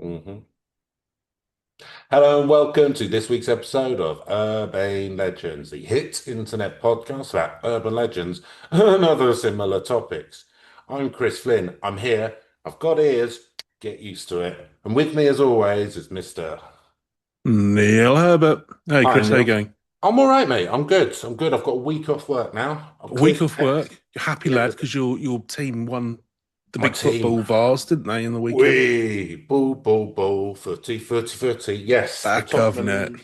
hmm Hello and welcome to this week's episode of Urban Legends, the hit internet podcast about urban legends and other similar topics. I'm Chris Flynn. I'm here. I've got ears. Get used to it. And with me, as always, is Mr. Neil Herbert. Hey, Hi, Chris, how you Neil. going? I'm all right, mate. I'm good. I'm good. I've got a week off work now. I've A week cleared the off deck. work. You're happy lad Cleared because your team won the my big team. football vase, didn't they, in the weekend? Wee, bull, bull, bull, footy, footy, footy. Yes, Back of net. The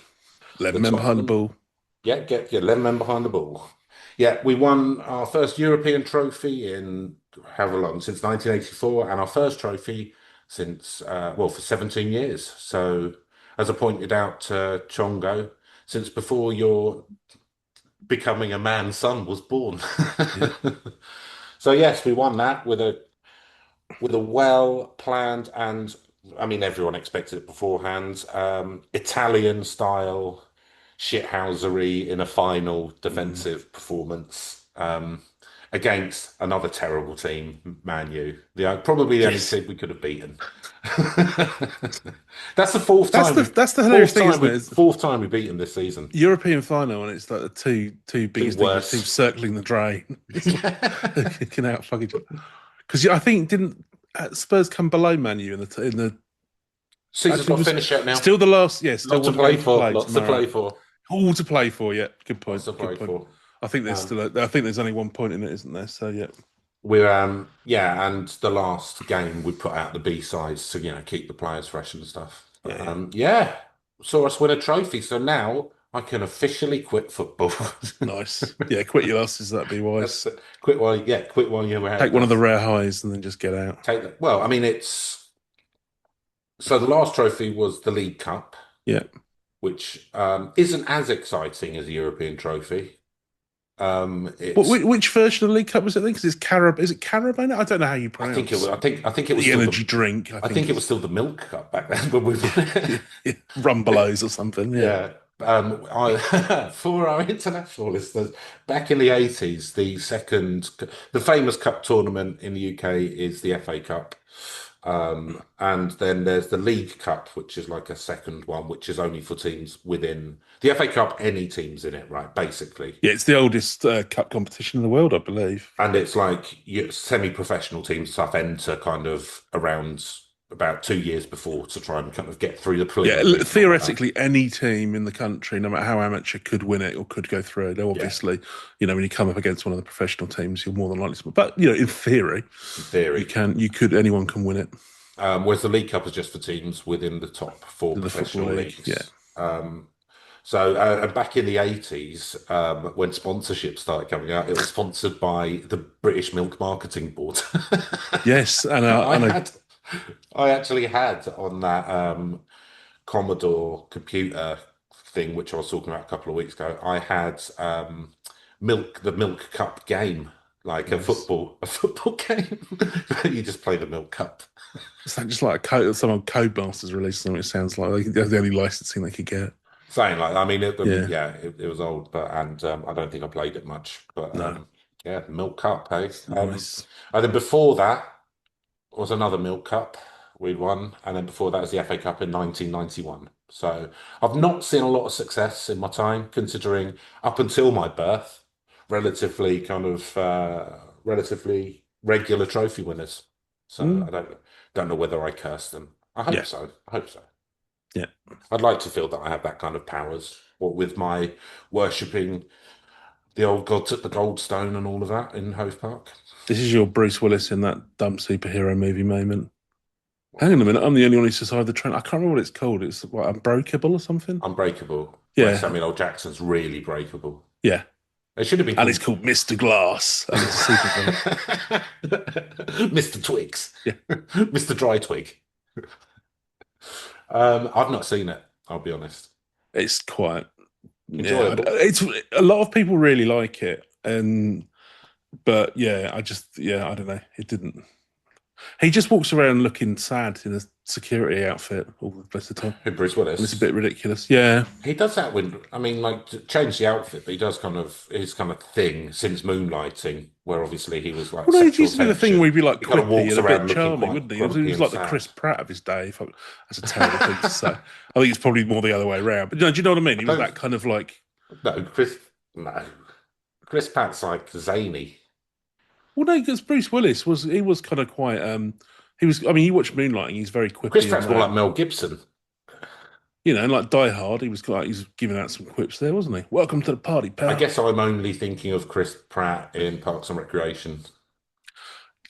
11 men behind the Tottenham. ball. Yeah, get your 11 men behind the ball. Yeah, we won our first European trophy in however long, since 1984, and our first trophy since, well, for 17 years. So, as I pointed out to Chongo, since before your becoming a man's son was born. Yeah. So, yes, we won that with a well-planned and I mean everyone expected it beforehand. Italian style shithousery in a final Mm. defensive performance against another terrible team, Man U. Probably the only Yes. team we could have beaten. That's the fourth That's time the we that's the hilarious thing, isn't it? It's fourth time we beat them this season. European final, and it's like the two Two biggest English teams worse. circling the drain. It's kicking out fucking. Because I think didn't Spurs come below Man U in the Season's actually not was finished yet now. still the last, yeah, still Lots to one play game to for. play Lots to tomorrow. play for. All to play for, yeah. Good point. Lots to Good play point. for. I think there's Um, still I think there's only one point in it, isn't there? So yeah. We're yeah, and the last game we put out the B sides to keep the players fresh and stuff. Yeah, yeah. Yeah, saw us win a trophy, so now I can officially quit football. Nice. Yeah, quit your losses, that'd be That's wise. it. Quit while you're ahead. Take one of the That's rare highs and then just get out. take that. Well, I mean, it's so the last trophy was the League Cup, Yeah. which isn't as exciting as a European trophy. But It's which version of the League Cup was it then? Because it's Carab is it Carabao? I don't know how you I think it was pronounce I think it was the still energy drink, I I think think it was is still the Milk Cup back then when we yeah, won yeah, it. yeah. Rumbelows or something. Yeah. Yeah. For our international listeners, back in the 80s, the famous cup tournament in the UK is the FA Cup. And then there's the League Cup, which is like a second one, which is only for teams within the FA Cup, any teams in it, right? Basically. Yeah, it's the oldest cup competition in the world, I believe. And it's like semi-professional teams stuff enter kind of around about 2 years before to try and kind of get through the Yeah, preliminaries and all of that. theoretically, any team in the country, no matter how amateur, could win it or could go through. Though Yeah, obviously, when you come up against one of the professional teams, you're more than likely to. But in theory, in theory. anyone can win it. Whereas the League Cup is just for teams within the top four In the football professional league, yeah, leagues. And back in the 80s, when sponsorship started coming out, it was sponsored by the British Milk Marketing Board. yes, and I I know. had, I actually had on that Commodore computer thing, which I was talking about a couple of weeks ago, I had the Milk Cup game, like Nice. a football game. You just play the Milk Cup. It's not just like someone Codemasters released something. It sounds like they're the only licensing they could get. Saying like, Yeah, yeah, it was old, but and I don't think I played it much, but no, yeah, Milk Cup, hey. nice. And then before that was another Milk Cup we'd won, and then before that was the FA Cup in 1991. So I've not seen a lot of success in my time, considering up until my birth, relatively regular trophy winners. So Mm, I don't know whether I cursed them. I hope yeah, so. I hope so. yeah. I'd like to feel that I have that kind of powers, what with my worshipping the old gods at the Goldstone and all of that in Hove Park. This is your Bruce Willis in that dumb superhero movie moment. Hang on a minute, I'm the only one who survived the train. I can't remember what it's called. It's what, Unbreakable or something? Unbreakable, where Yeah, Samuel L. Jackson's really breakable. yeah. It should have been And it's called called Mr. Glass, and it's a super villain. Mr. Twigs, Yeah, Mr. Dry Twig. I've not seen it, I'll be honest. it's quite. Yeah, Enjoyable. it's a lot of people really like it, and but yeah, I don't know. It didn't. He just walks around looking sad in a security outfit all the rest of the time, Who, Bruce and it's a Willis? bit ridiculous. Yeah. He does that when, I mean, like, to change the outfit, but he does kind of his kind of thing since Moonlighting, where obviously he was like Well, no, it central used to be the thing where attention. he'd be like He kind of quippy walks and a bit around looking charming, quite wouldn't he? He grumpy was and like the Chris sad. Pratt of his day. That's a terrible thing to say. I think it's probably more the other way around. But no, do you know what I mean? I He was don't, that kind of like, no, Chris, no. Chris Pratt's like zany. well, no, because Bruce Willis was kind of quite, he was, I mean, you watch Moonlighting, he's very Chris quippy and Pratt's more that. like Mel Gibson. You know, and like Die Hard, he was giving out some quips there, wasn't he? Welcome to the party, I pal. guess I'm only thinking of Chris Pratt in Parks and Recreation.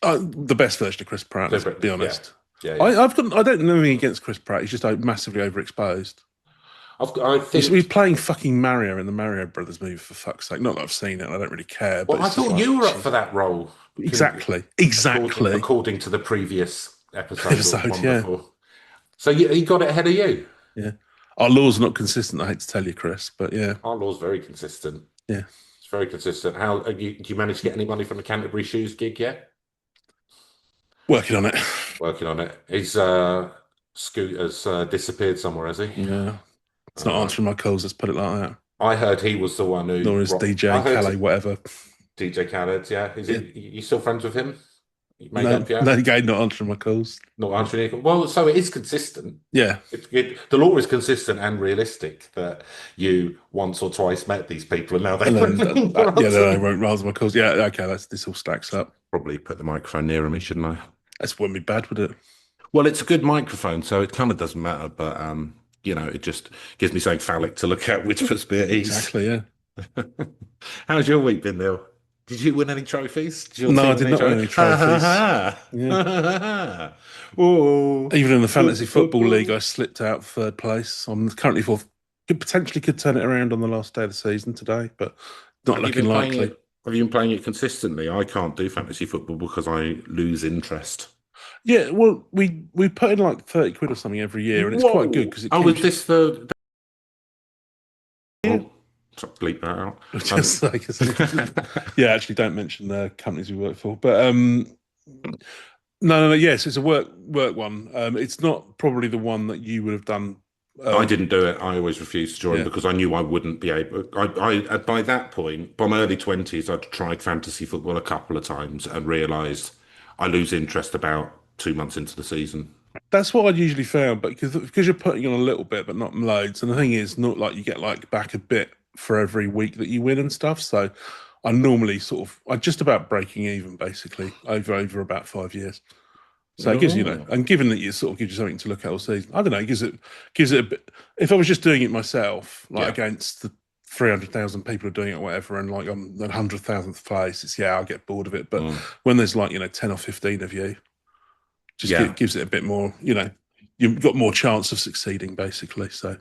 The best version of Chris Pratt, So, let's but be yeah, honest. yeah, yeah. I don't know anything against Chris Pratt. He's just massively overexposed. I He's think. playing fucking Mario in the Mario Brothers movie, for fuck's sake. Not that I've seen it, I don't really care, but Well, I it's just thought like, you were up for geez. that role, Exactly, according exactly. according to the previous episode or the Episode, one yeah, before. So he got it ahead of you. yeah. Our laws are not consistent. I hate to tell you, Chris, but yeah, Our law's very consistent. yeah. It's very consistent. How do you manage to get any money from the Canterbury Shoes gig yet? Working on it. Working on it. His scooter's disappeared somewhere, has he? Yeah, it's not Uh, answering my calls. Let's put it like that. I heard he was the one Nor who. is I DJ heard Calais, whatever. DJ Khaled. Yeah, is Yeah. he? You still friends with him? You made No, up yet? no, again, not answering my calls. Not answering any. Well, so it is consistent. Yeah, The law is consistent and realistic that you once or twice met these people and now they and won't then yeah, no, I won't answer my calls. Yeah, okay, this all stacks up. probably put the microphone nearer me, shouldn't I? This wouldn't be bad, would it? Well, it's a good microphone, so it kind of doesn't matter, but it just gives me something phallic to look at, which puts me at ease. Exactly. Yeah. How's your week been, Neil? Did you win any trophies? Did your No, I team win did any not win trophies? any Ha trophies. Yeah. ha ha! Oh, Even in the fantasy football league, football. I slipped out third place. I'm currently fourth. Could turn it around on the last day of the season today, but not Have you looking been playing likely. it? Have you been playing it consistently? I can't do fantasy football because I lose interest. Yeah, well, we put in like 30 quid or something every year, and it's quite good Whoa! because it Oh, is keeps this the? yeah. Oh, sorry, bleep that out. Just like yeah, actually, don't mention the companies we work for, but no, yes, it's a work one. It's not probably the one that you would have done. I didn't do it. I always refused to join Yeah, because I knew I wouldn't be able. By that point, by my early 20s, I'd tried fantasy football a couple of times and realised I lose interest about 2 months into the season. that's what I'd usually found, but because you're putting on a little bit, but not loads. And the thing is, not like you get like back a bit for every week that you win and stuff. So I normally I just about breaking even basically over about 5 years. So it gives Oh, and given that you sort of gives you something to look at all season, I don't know, it gives it a bit. If I was just doing it myself, like yeah. against the 300,000 people are doing it or whatever, and like I'm the 100,000th place, it's I'll get bored of it. But Mm. when there's like 10 or 15 of you, just Yeah. gives it a bit more. You've got more chance of succeeding basically. So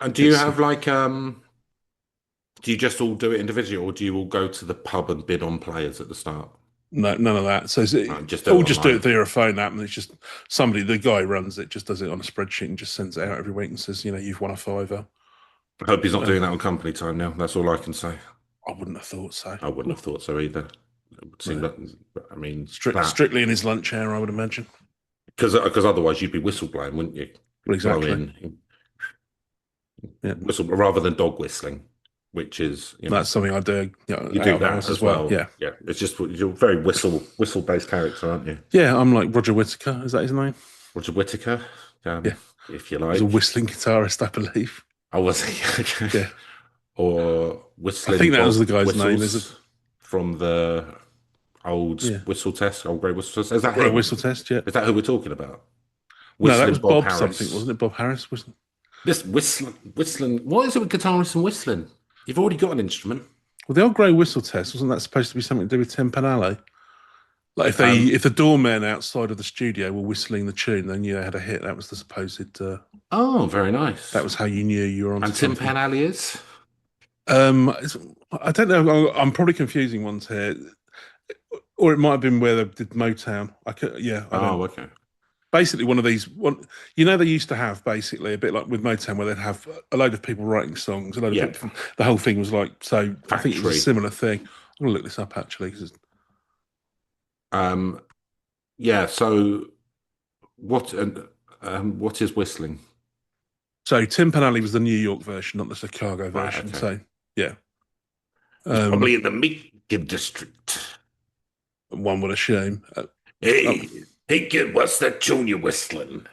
And do you it's have like do you just all do it individually, or do you all go to the pub and bid on players at the start? no none of that. So Just do it just do online. it via a phone app, and it's just the guy who runs it just does it on a spreadsheet and just sends it out every week and says you've won a fiver. I hope he's not Um, doing that on company time now. That's all I can say. I wouldn't have thought so. I wouldn't have thought so either. It would seem No. that, I mean, that Strictly in his lunch hour, I would imagine. because otherwise you'd be whistleblowing, wouldn't you? Well, Blow exactly. in, Yeah, whistle rather than dog whistling, which is that's something I do. you Out do of that hours as as well. well. Yeah, Yeah, it's just you're a very whistle based character, aren't you? yeah. I'm like Roger Whittaker. Is that his name? Roger Whittaker, Yeah, if you he's a like. whistling guitarist, I believe. Oh, was he? Okay. Yeah, Or I whistling think that was Bob the guy's name. Is it? whistles from the old Yeah, whistle test, old grey whistle test. Is that Great him? Whistle Test. Yeah. Is that who we're talking about? No, that was Whistling Bob Bob something, Harris. wasn't it? Bob Harris, wasn't it? This whistling. What is it with guitarists and whistling? You've already got an instrument. Well, the old Grey Whistle Test wasn't that supposed to be something to do with Tim Panale? Like Um, if the doormen outside of the studio were whistling the tune, then you had a hit. That was the supposed. oh, very nice. That was how you knew you were on And Tim something. Panelli is? I don't know. I'm probably confusing ones here, or it might have been where they did Motown. Yeah, I don't. Oh, okay. Basically, one of these they used to have basically a bit like with Motown where they'd have a load of people writing songs, a load Yeah. of people. The whole thing was like so. I think it was a Factory. similar thing. I'm gonna look this up actually because Um, Yeah. So what? What is whistling? So Tim Panelli was the New York version, not the Chicago Right. version. Okay. So yeah, He's um, probably in the meat district. one would assume. Hey, hey, kid, what's that tune you're whistling?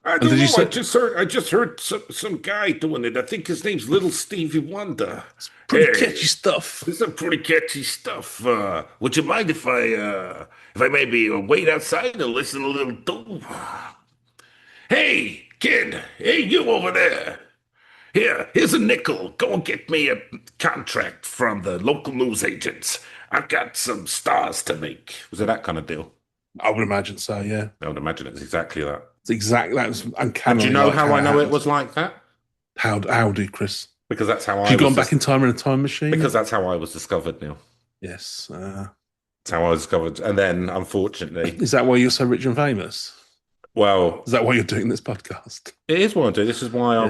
I And don't did you know. say I just heard some guy doing it. I think his name's Little Stevie Wonder. it's pretty catchy Hey, stuff? this is some pretty catchy stuff. Would you mind if I maybe wait outside and listen a little too? Hey, kid. Hey, you over there. Here's a nickel. Go and get me a contract from the local news agents. I've got some stars to make. Was it that kind of deal? I would imagine so. Yeah, I would imagine it's exactly that. it's exactly that's And do you uncannily know like how how I it know it happened. was like that? How do Chris? Because that's how Have I you was gone back just in time in a time machine? because that's how I was discovered, Neil. Yes. That's how I was discovered. And then unfortunately, Is that why you're so rich and famous? well, Is that why you're doing this podcast? it is what I do. Yeah. This is why I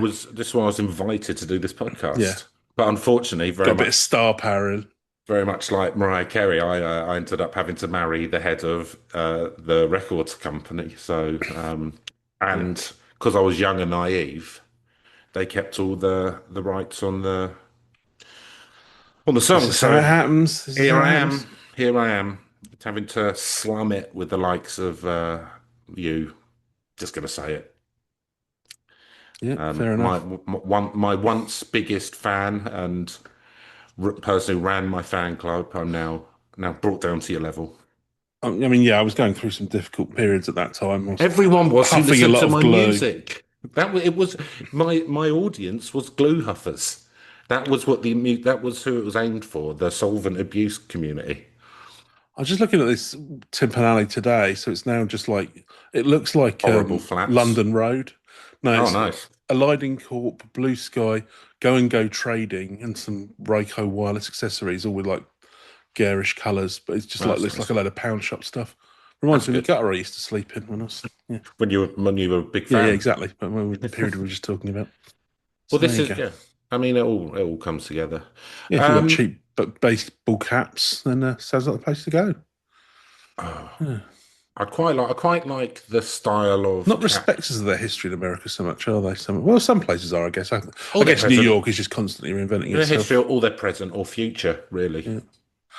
was invited to do this Yeah. podcast. But unfortunately, Got a bit of star power in. very much like Mariah Carey, I ended up having to marry the head of the records company. So, Yeah. and because I was young and naive, they kept all the rights on the This song. is how So it happens. This is here how it I happens. am. Here I am, having to slum it with the likes of you. Just gonna say it. Yeah, fair enough. My once biggest fan and person who ran my fan club, I'm now brought down to your level. I mean, yeah, I was going through some difficult periods at that time. I was Everyone was who huffing a listened lot to of my glue. music. It was my audience was glue huffers. That was who it was aimed for, the solvent abuse community. I was just looking at this Timpanelli today, so it's now just like it looks like Horrible flats. London Road. No, Oh, it's nice. Eliding Corp, Blue Sky, Go and Go Trading, and some Rayco wireless accessories, all with like garish colours, but it's just like That's looks like a nice. load of pound shop stuff. Reminds That's me of the good. gutter I used to sleep in when I was When you were a big yeah, fan. exactly. But when the period we were just talking about. Well, So there this you is go. yeah. I mean, it all comes together. Yeah, if you want Um, cheap but baseball caps, then sounds like the place to go. oh, Yeah. I quite like the style of Not cap. respecters of their history in America so much, are they? Well, some places are, I guess. I All their guess New present, York is just constantly reinventing their history, itself. all their present or future, really. Yeah.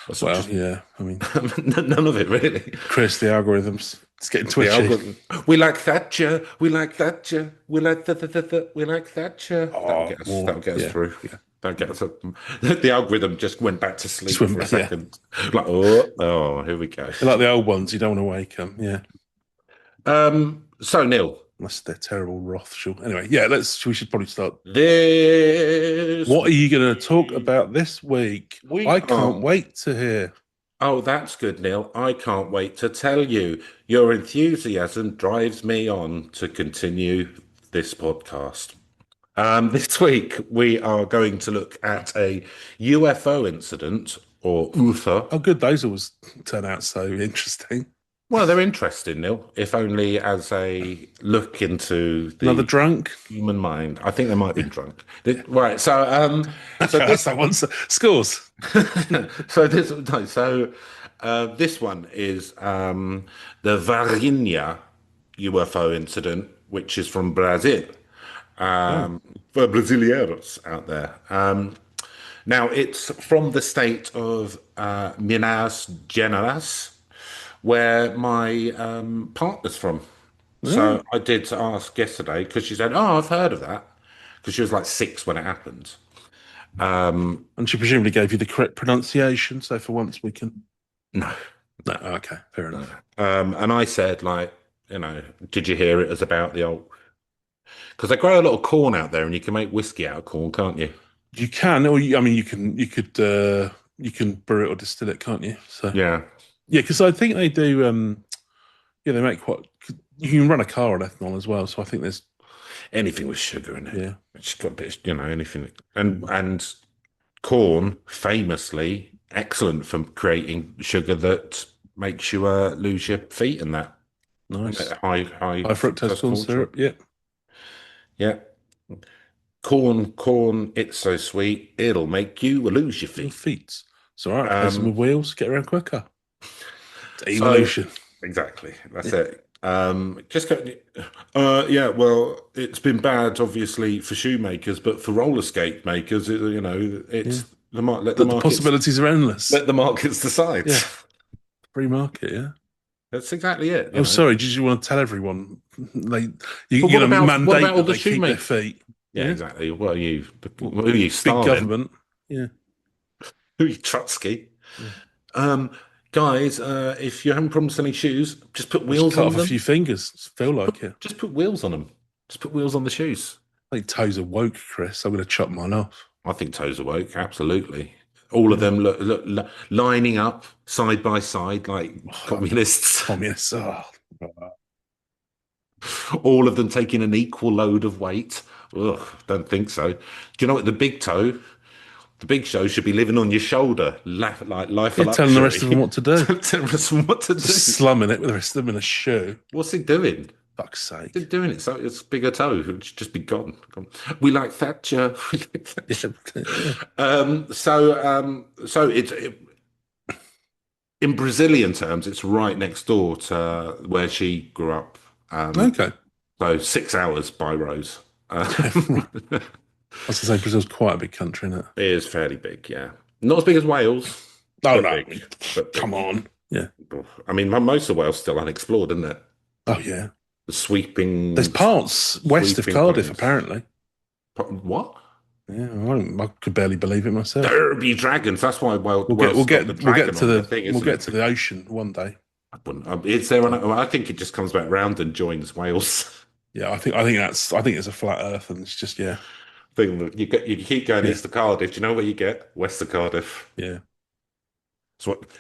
Or sort of Well, just yeah. I mean, none of it, really. Chris, the algorithms, it's getting The twitchy. algorithm. We like Thatcher. We like Thatcher. We like we like Thatcher. That'll Oh, get us. more. That'll get us Yeah. through. Yeah. That'll get us. The algorithm just went back to Just sleep for a went, yeah. second. Like, oh, here we go. They're like the old ones. You don't want to wake them. Yeah. So Neil, Unless they're terrible Rothschild. Anyway, yeah, we should probably start. this What are you going to talk week about this week? we I can't are. wait to hear. Oh, that's good, Neil. I can't wait to tell you. Your enthusiasm drives me on to continue this podcast. This week, we are going to look at a UFO incident or UFO. Oh, good. Those always turn out so interesting. Well, they're interesting, Neil, if only as a look into Another the drunk? human mind. I think they might be Yeah. drunk. Right. So Okay, that's this that one. Scores. so this no, so this one is the Verginha UFO incident, which is from Brazil. Oh, For Brasileiros out there. Now it's from the state of Minas Gerais, where my partner's from. yeah. So I did ask yesterday because she said, "Oh, I've heard of that," because she was like 6 when it happened. And she presumably gave you the correct pronunciation. So for once we can. No, No, okay, fair no. enough. And I said, like, did you hear it was about the old? Because they grow a lot of corn out there, and you can make whiskey out of corn, can't you? You can, I mean, you can brew it or distill it, can't you? So Yeah. yeah, because I think they do. Yeah, they make quite. You can run a car on ethanol as well. So I think there's Anything with sugar in it. yeah, It's got a bit, anything. And corn, famously excellent for creating sugar that makes you lose your feet and that. nice High high fructose fructose corn corn syrup. syrup. Yeah, Yeah. Corn, it's so sweet, it'll make you lose your your feet. feet. It's all right. Replace them Um, with wheels. Get around quicker. It's so evolution. Exactly. That's Yeah, it. Just go, yeah, well, it's been bad, obviously, for shoemakers, but for roller skate makers, yeah. it's The possibilities are endless. let the markets decide. Yeah, free market. Yeah. That's exactly it, Oh, sorry. Did you want to tell everyone they But you're going to what about mandate all that the they keep their shoemakers? feet? Yeah, Yeah. exactly. What are you? Well, Who are you, big Stalin? government. Yeah. Who are you, Trotsky? Yeah. Um, Guys, if you're having problems selling shoes, just put I just wheels cut on off a few them. fingers. Feel like it. Just put wheels on them. Just put wheels on the shoes. I think toes are woke, Chris. I'm going to chop mine off. I think toes are woke, absolutely. All of Yeah. them lining up side by side like Oh, communists. communists. Oh. All of them taking an equal load of weight. Ugh, don't think so. Do you know what? The big toe should be living on your shoulder, like life Yeah, of telling the rest of them luxury. what to do. Tell us what to Just do. slumming it with the rest of them in a shoe. What's he doing? Fuck's He's sake. doing it. So it's bigger toe. It should just be gone. Gone. We like Thatcher. We like Thatcher. Yeah. Yeah. So in Brazilian terms, it's right next door to where she grew up. Um, Okay. so 6 hours by road. Yeah. Right. I was going to say Brazil's quite a big country, isn't it? It is fairly big, yeah. Not as big as Wales, Oh but no. I big. mean, But come big. on. Yeah. I mean, most of Wales still unexplored, isn't it? Oh yeah. The There's parts west of sweeping Cardiff, plains. apparently. What? Yeah, I could barely believe it myself. Derby dragons. That's why Wales got the dragon on their thing, we'll isn't get it? to the ocean one day. It's there. I think it just comes back round and joins Wales. Yeah, I think it's a flat Earth, and it's just yeah, Thing that you keep going yeah, east of Cardiff. Do you know where you get? West of Cardiff. yeah.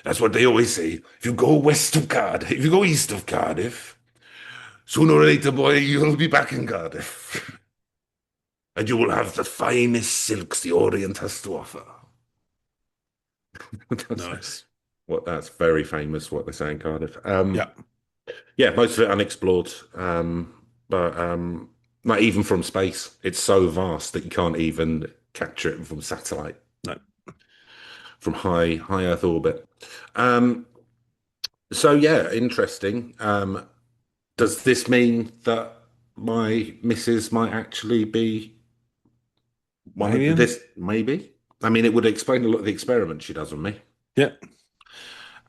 That's what they always say. If you go west of Cardiff, if you go east of Cardiff, sooner or later, boy, you'll be back in Cardiff. And you will have the finest silks the Orient has to offer. That's Nice. that's very famous, what they say in Cardiff. Yeah, Yeah, most of it unexplored. But Like even from space, it's so vast that you can't even capture it from satellite, no. from high Earth orbit. Um, so yeah, interesting. Does this mean that my missus might actually be one of Alien. this? Maybe. I mean, it would explain a lot of the experiments she does on me, Yeah.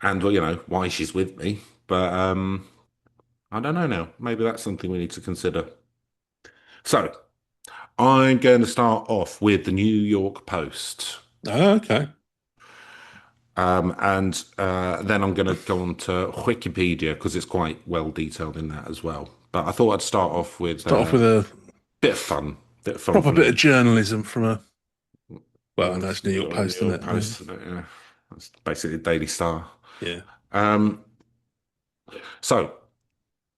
and well, why she's with me. But I don't know now. Maybe that's something we need to consider. So I'm going to start off with the New York Post. Oh, okay. And then I'm going to go on to Wikipedia because it's quite well detailed in that as well. But I thought I'd start off with Start off with a a bit of fun proper from bit of the journalism from a well, I know it's New York New Post, isn't York it? Post. Yeah, that's basically the Daily Star. Yeah. Um, so,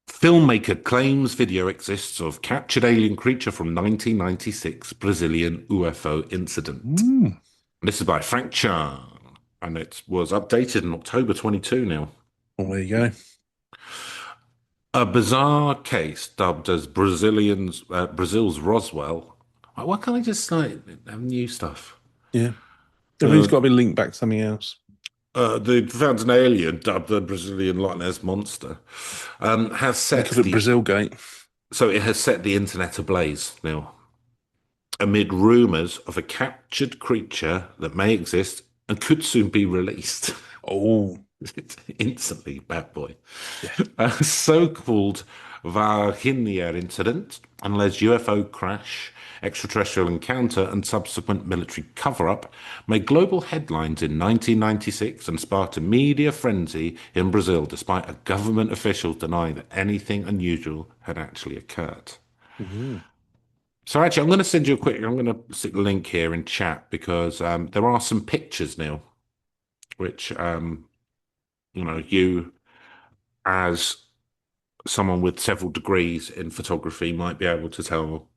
filmmaker claims video exists of captured alien creature from 1996 Brazilian UFO incident. Mm. This is by Frank Chan, and it was updated in October 22 now. Well, there you go. A bizarre case dubbed as Brazil's Roswell. Why can't I just like have new stuff? Yeah. Everything's Uh, got to be linked back to something else. they found an alien dubbed the Brazilian Loch Ness monster. Has They set call it Brazil Gate. so it has set the internet ablaze now, amid rumors of a captured creature that may exist and could soon be released. Oh, It's instantly bad boy. yeah. A so-called Verginha Incident, an alleged UFO crash, extraterrestrial encounter, and subsequent military cover-up made global headlines in 1996 and sparked a media frenzy in Brazil, despite a government official denying that anything unusual had actually occurred. Mhm. So actually, I'm going to stick the link here in chat because there are some pictures now, which you as someone with several degrees in photography might be able to tell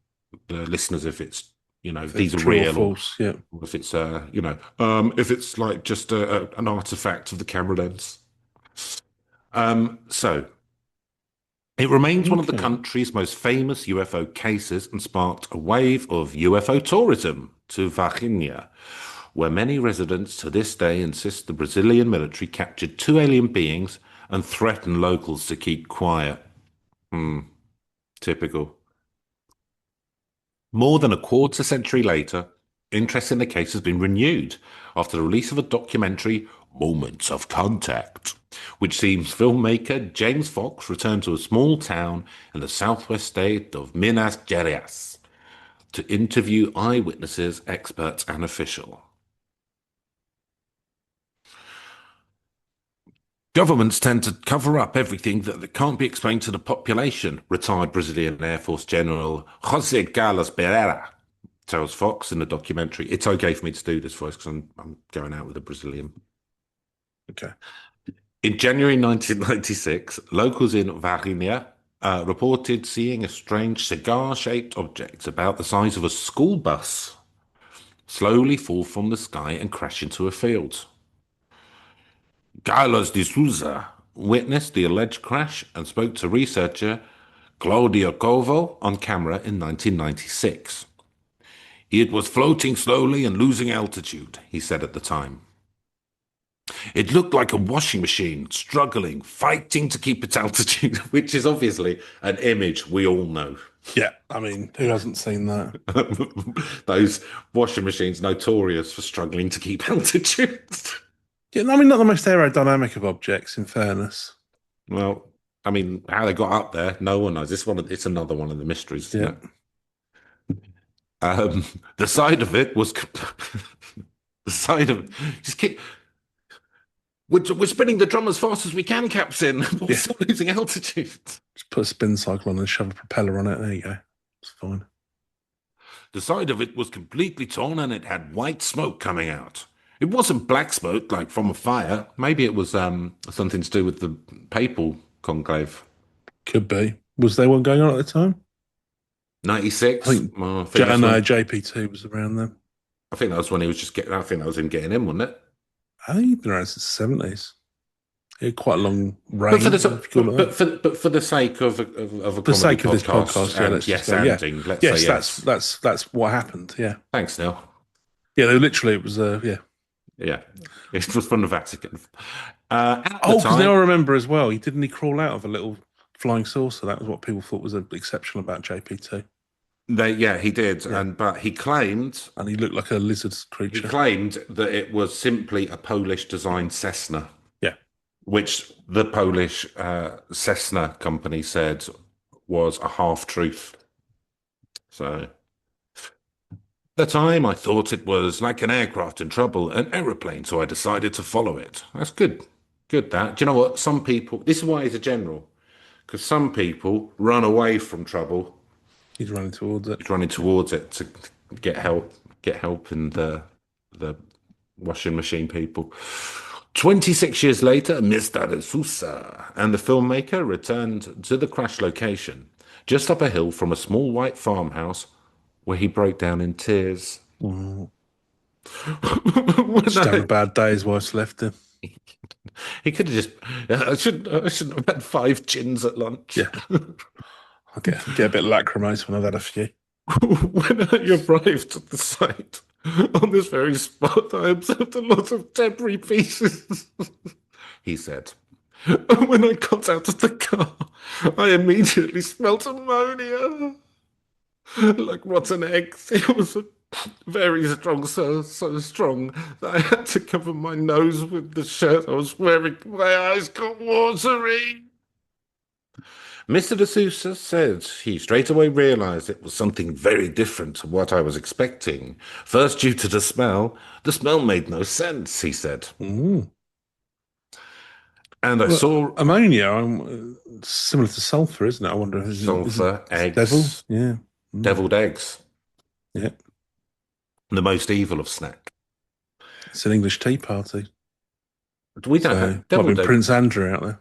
the listeners if it's If they're these are true or real false, yeah. or if it's if it's like just an artifact of the camera lens. So it remains one of the Okay. country's most famous UFO cases and sparked a wave of UFO tourism to Varginha, where many residents to this day insist the Brazilian military captured two alien beings and threaten locals to keep quiet. Hmm, typical. More than a quarter century later, interest in the case has been renewed after the release of a documentary, Moments of Contact, which sees filmmaker James Fox return to a small town in the southwest state of Minas Gerais to interview eyewitnesses, experts, and officials. Governments tend to cover up everything that can't be explained to the population, retired Brazilian Air Force General José Carlos Pereira tells Fox in the documentary. It's okay for me to do this voice because I'm going out with a Brazilian. Okay. In January 1996, locals in Verginha reported seeing a strange cigar-shaped object about the size of a school bus slowly fall from the sky and crash into a field. Carlos de Souza witnessed the alleged crash and spoke to researcher Claudio Covo on camera in 1996. It was floating slowly and losing altitude, he said at the time. It looked like a washing machine, struggling, fighting to keep its altitude, which is obviously an image we all know. Yeah, I mean, who hasn't seen that? Those washing machines notorious for struggling to keep altitude. Yeah, I mean, not the most aerodynamic of objects, in fairness. Well, I mean, how they got up there, no one knows. It's another one of the mysteries, isn't Yeah. it? The side of it was the side of just keep. We're spinning the drum as fast as we can, Captain. We're still losing altitude. Just put a spin cycle on and shove a propeller on it. There you go. It's fine. The side of it was completely torn and it had white smoke coming out. It wasn't black smoke like from a fire. Maybe it was something to do with the papal conclave. Could be. Was there one going on at the time? 96. I think no, JP2 was around then. I think that was when he was just getting. I think that was him getting in, wasn't it? I think he'd been around since the 70s. He had quite a long reign. But for the sake of a sake of this podcast, yeah, let's yes, say, yeah. let's say yes. That's what happened. Yeah. Thanks, Neil. Yeah, literally, it was. Yeah. Yeah, it was from the Vatican. Because now I remember as well. He crawl out of a little flying saucer. That was what people thought was exceptional about JP2. He did, Yeah. But he claimed, and he looked like a lizard creature. He claimed that it was simply a Polish-designed Cessna. Yeah, which the Polish Cessna company said was a half-truth. So, at the time, I thought it was like an aircraft in trouble, an aeroplane, so I decided to follow it. That's good. Good, that. Do you know what? Some people, this is why he's a general, because some people run away from trouble. He's running towards it. He's running towards it to get help in the washing machine people. 26 years later, Mr. de Sousa and the filmmaker returned to the crash location, just up a hill from a small white farmhouse, where he broke down in tears. Just having a bad day, his wife's left him. He could have just. I shouldn't have had 5 gins at lunch. Yeah, I'll get a bit lachrymose when I've had a few. When I arrived at the site, on this very spot, I observed a lot of debris pieces, he said. When I got out of the car, I immediately smelt ammonia, like rotten eggs. It was very strong, so strong that I had to cover my nose with the shirt I was wearing. My eyes got watery. Mr. de Sousa said he straight away realized it was something very different to what I was expecting. First, due to the smell made no sense, he said. And I saw ammonia, similar to sulfur, isn't it? I wonder if sulfur, eggs, devil, yeah, deviled eggs, yeah, the most evil of snack. It's an English tea party. We don't have deviled eggs. Prince Andrew out there.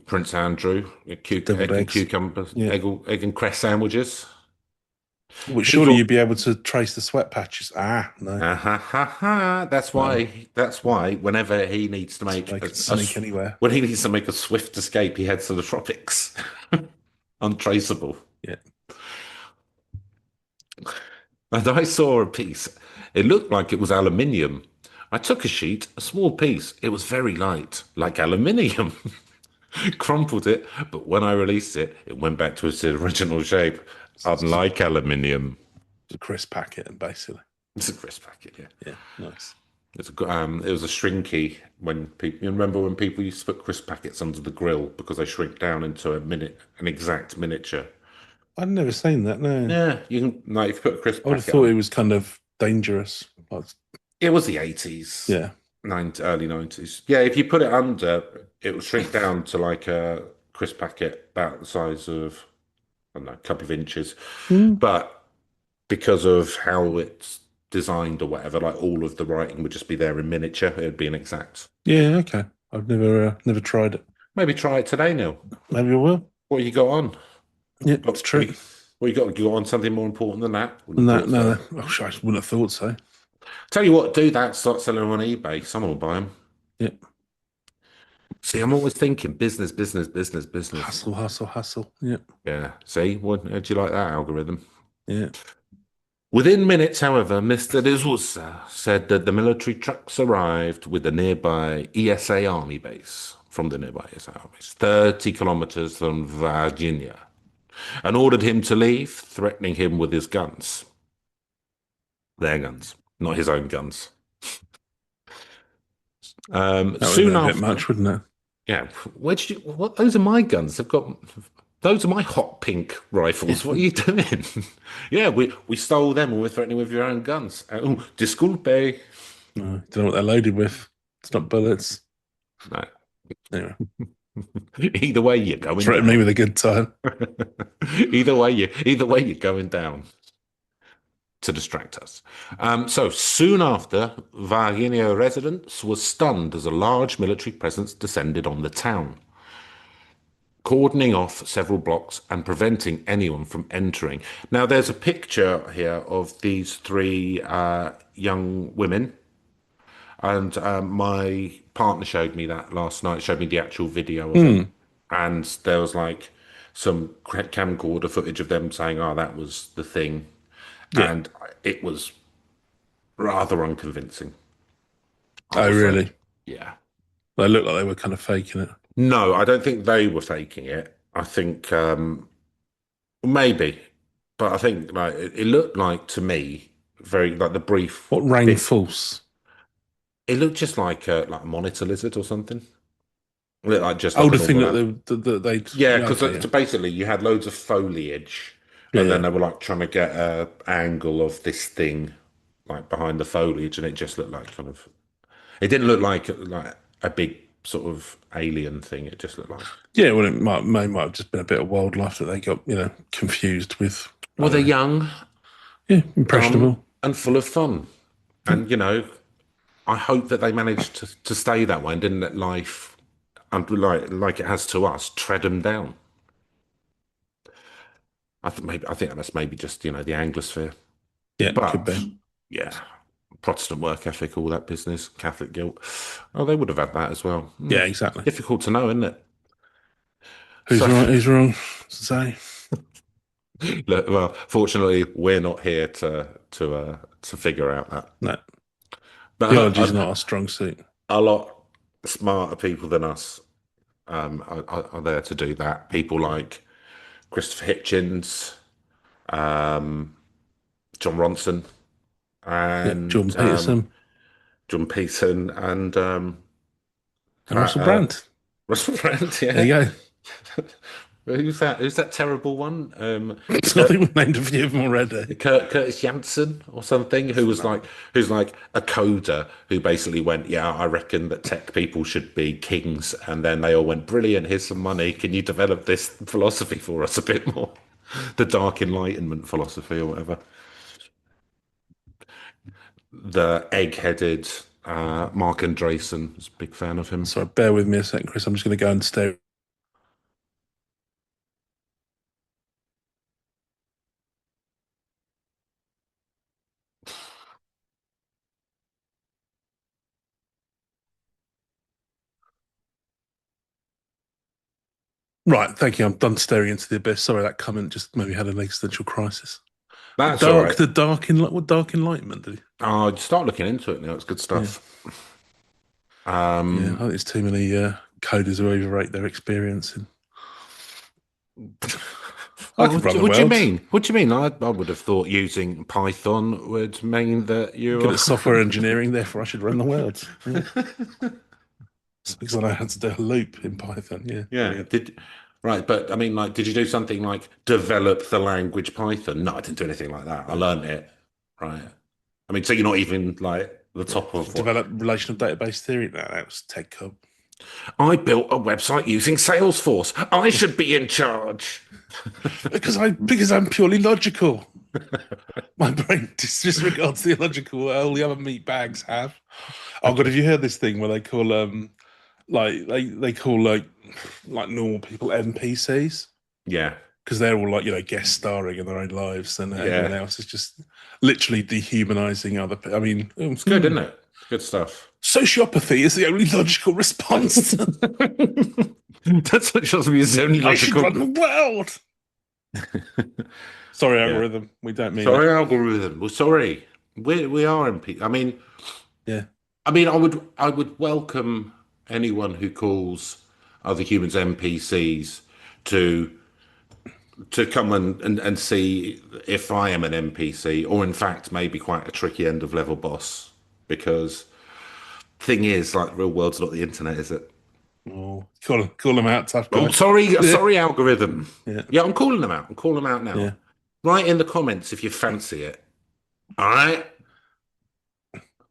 Prince Andrew, egg and cucumbers, egg and cress sandwiches. Well, surely you'd be able to trace the sweat patches. No. That's why whenever he needs to make anywhere, when he needs to make a swift escape, he heads to the tropics. Untraceable. Yeah. And I saw a piece. It looked like it was aluminium. I took a sheet, a small piece. It was very light, like aluminium. crumpled it, but when I released it, it went back to its original shape, It's unlike aluminium. a crisp packet, and basically, It's a crisp packet, yeah. yeah, nice. It was a shrinky when people. You remember when people used to put crisp packets under the grill because they shrink down into an exact miniature. I'd never seen that. No, Yeah, you can like if you put a crisp I would have packet thought on. it was kind of dangerous. Like, It was the 80s, yeah. early 90s. Yeah, if you put it under, it will shrink down to like a crisp packet about the size of, I don't know, a couple of inches. Mm. But because of how it's designed or whatever, like all of the writing would just be there in miniature. It would be an exact. Yeah, okay. I've never tried it. Maybe try it today, Neil. Maybe I will. What you got on? Yeah, it's Got, true. what you got on something more important than that? Wouldn't And have that, thought so. no, oh, I wouldn't have thought so. Tell you what, do that. Start selling them on eBay. Someone will buy them. Yeah, See, I'm always thinking business, business, business, business. hustle, hustle, hustle. Yeah, Yeah. See, how do you like that algorithm? yeah. Within minutes, however, Mr. D'Souza said that the military trucks arrived with the nearby ESA army base, from the nearby ESA army base, 30 kilometers from Virginia, and ordered him to leave, threatening him with his guns. Their guns, not his own guns. That would have Soon been a bit after, much, wouldn't it? yeah, what? Those are my guns. Those are my hot pink rifles. What are you doing? Yeah, we stole them and we're threatening with your own guns. Oh, disculpe. No, don't know what they're loaded with. It's not bullets. No. Anyway, Either way, you're going threaten me down. with a good time. Either way, you're going down to distract us. So soon after, Verginha residents were stunned as a large military presence descended on the town, cordoning off several blocks and preventing anyone from entering. Now, there's a picture here of these three young women, and my partner showed me that last night, showed me the actual video of it. Hmm. And there was like some camcorder footage of them saying, oh, that was the thing. Yeah. And it was rather unconvincing, I'm Oh, afraid. really? Yeah. They looked like they were kind of faking it. No, I don't think they were faking it. I think maybe, but I think like it looked like to me very like the brief What rang bit. false? It looked just like a monitor lizard or something. It looked like just Oh, like a the thing normal that ant. they'd. Yeah, Yeah, because okay, yeah, basically you had loads of foliage, yeah, and then yeah. they were like trying to get a angle of this thing like behind the foliage, and it just looked like kind of. It didn't look like a big sort of alien thing. It just looked like. Yeah, well, might have just been a bit of wildlife that they got, confused with. I Well, they're don't know. young, Yeah, dumb, impressionable. and full of fun, Yeah, and I hope that they managed to stay that way and didn't let life, and like it has to us, tread them down. I think that's maybe just the Anglosphere. yeah, could But be. yeah, Protestant work ethic, all that business, Catholic guilt. Oh, they would have had that as well. Yeah, exactly. Difficult to know, isn't it? Who's So, right? Who's wrong? Say, look, well, fortunately, we're not here to figure out that. no, But theology's not our strong suit. a lot smarter people than us are there to do that. People like Christopher Hitchens, um, John Ronson, Yeah, Jordan and Peterson John Peterson, and and Russell Brand. Russell Brand. There Yeah. you go. Who's that? Who's that terrible one? I think we've named a few of them already. Curtis Janssen or something, who's like a coder who basically went, yeah, I reckon that tech people should be kings, and then they all went, brilliant, here's some money. Can you develop this philosophy for us a bit more? The dark enlightenment philosophy or whatever. The egg-headed Mark Andreessen was a big fan of him. Sorry, bear with me a second, Chris. I'm just going to go and stare. Right, thank you. I'm done staring into the abyss. Sorry, that comment just maybe had an existential crisis. That's all right. What dark enlightenment did he? Oh, start looking into it now. It's good Yeah, stuff. yeah. I think there's too many coders who overrate their experience. And I Well, could run the what do you world. mean? What do you mean? I would have thought using Python would mean that I'm you good are. at software engineering, therefore I should run the world. Yeah. It's because I know how to do a loop in Python. Yeah, Yeah. brilliant. Right, but I mean, like, did you do something like develop the language Python? No, I didn't do anything like that. I Yeah. learned it. Right. I mean, so you're not even like the Yeah. top of what Develop relational database theory. No, that was Ted Cobb. I built a website using Salesforce. I should be in charge. Because I'm purely logical. My brain disregards the illogical all the other meat bags have. Oh god, have you heard this thing where they call they call like normal people NPCs Yeah. because they're all like guest starring in their own lives and everyone Yeah. else is just literally dehumanizing other people. I mean, It's good, isn't it? It's good stuff. sociopathy is the only logical response. That's what shows me is only I should logical. run the world. Sorry, Yeah. algorithm. We don't mean it. Sorry, algorithm. Well, sorry. We are MP. Yeah. I mean, I would welcome anyone who calls other humans NPCs to come and see if I am an NPC or in fact maybe quite a tricky end of level boss. Because thing is, like real world's not the internet, is it? Oh, call them out, tough Oh, guy. Yeah. sorry, algorithm. Yeah. Yeah, I'm calling them out. I'm calling them out now. Yeah. Write in the comments if you fancy it. All right.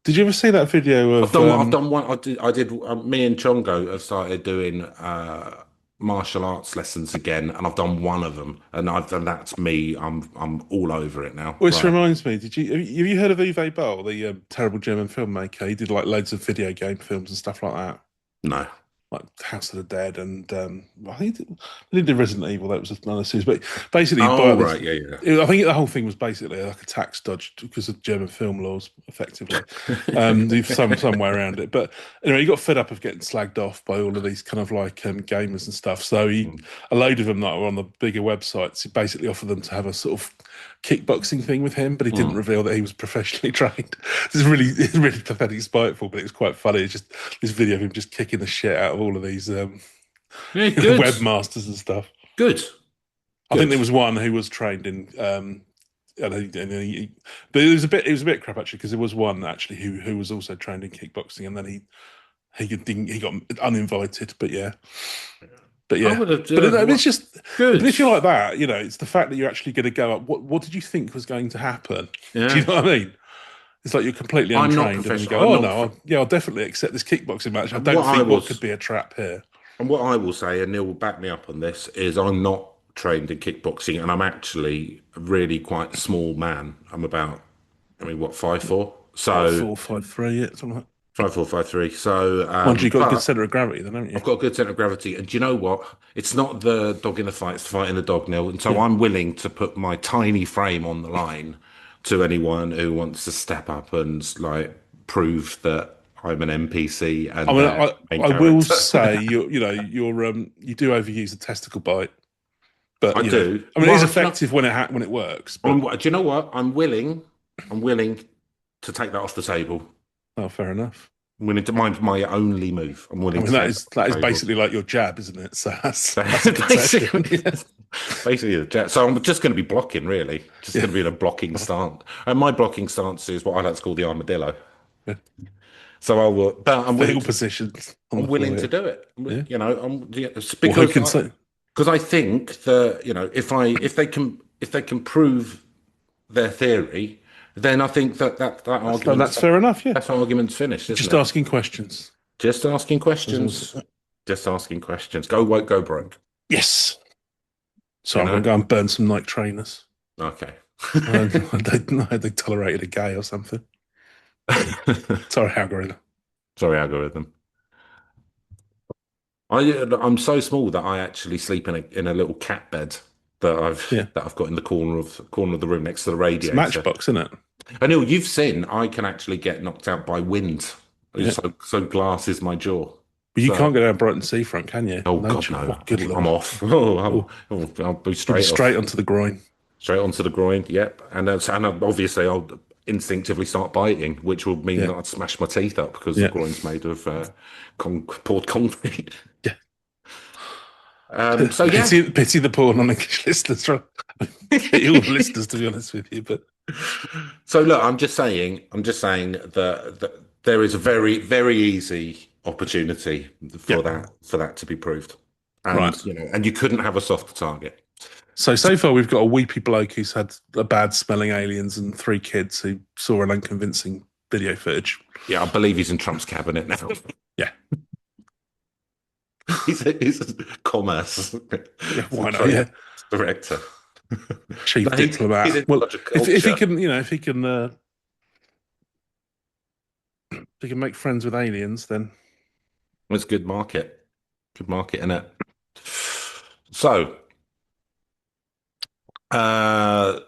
Did you ever see that video I've of done what I've done. One I did. Me and Chongo have started doing martial arts lessons again, and I've done one of them, and I've done that's me. I'm all over it now. which Right? reminds me, have you heard of Uwe Boll, the terrible German filmmaker? He did like loads of video game films and stuff like that, No. like House of the Dead, and I think he did Resident Evil. That was another series, but basically, by Oh this, right, yeah, I think the whole thing was basically like a tax dodge because of German film laws, effectively. yeah. Some way around it, but anyway, he got fed up of getting slagged off by all of these kind of like gamers and stuff. So a load of them that were on the bigger websites, he basically offered them to have a sort of kickboxing thing with him, but he didn't reveal that he was professionally trained. It's really pathetic, spiteful, but it was quite funny. It's just this video of him just kicking the shit out of all of these Yeah, good, webmasters and stuff. good, I think good. there was one who was trained in, but it was a bit crap actually because there was one actually who was also trained in kickboxing, and then he got uninvited. But yeah, but I yeah, would have but it's what just. good. But if you're like that, it's the fact that you're actually going to go up. What did you think was going to happen? Do Yeah, you know what I mean? It's like you're completely I'm not untrained, and then you professional. go, I'm "Oh not. no, I'll definitely accept this kickboxing match." I And don't what I think what was could be a trap here. And what I will say, and Neil will back me up on this, is I'm not trained in kickboxing, and I'm actually a really quite small man. I'm about, I mean, what 5'4", Five so four, 5'3", yeah, something like that. 5'4", 5'3". So, Mind you, you've got a good but centre of gravity, then, haven't you? I've got a good center of gravity, and do you know what? It's not the dog in the fight; it's the fight in the dog, Neil. And so Yeah. I'm willing to put my tiny frame on the line to anyone who wants to step up and like prove that I'm an NPC and I mean, their main I will character. say you do overuse the testicle bite, but I do. I mean, it is Well, do you know? effective when it works. But Do you know what? I'm willing. I'm willing to take that off the table. oh, fair enough. I'm willing to my only move. I'm I willing mean, to take that off that the is table. basically like your jab, isn't it? So that's a concession. Basically, basically the jet. So I'm just going to be blocking, really. Just Yeah, going to be in a blocking stance. And my blocking stance is what I like to call the armadillo. yeah. So I will, but Fetal positions on I'm the willing floor. to Yeah. do it. Yeah. It's Well, who because can say? I think that if they can prove their theory, then I think That's fair enough. Yeah. that argument's finished, isn't Just it? asking questions. Just asking questions. Just asking questions. Go woke, go broke. Yes. So You I'm going know? to go and burn some Nike trainers. Okay. They tolerated a gay or something. Sorry, algorithm. Sorry, algorithm. I'm so small that I actually sleep in a little cat bed Yeah. that I've got in the corner of the room next to the It's a radiator. matchbox, isn't it? I know you've seen I can actually get knocked out by wind. Yeah. So glass is my jaw. But you So can't go down Brighton seafront, can you? oh No, God no, oh, good lord. I'm off. I'll be You'll be straight straight off, onto the groin. straight onto the groin. Yep, and obviously I'll instinctively start biting, which would mean Yeah, that I'd smash my teeth up because the yeah, groin's made of poured concrete. yeah. So yeah, Pity the poor non-English listeners, right? Pity all the listeners, to be honest with you. But so look, I'm just saying that there is a very, very easy opportunity yeah, for that to be proved, right. and and you couldn't have a softer target. So far we've got a weepy bloke who's had a bad smelling aliens and three kids who saw an unconvincing video footage. Yeah, I believe he's in Trump's cabinet now. Yeah, He's a commerce, yeah, he's a why not? trade Yeah, director. chief No, he's diplomat. in Well, charge of if he culture. can, if he can make friends with aliens, then It's good market in it. So, uh,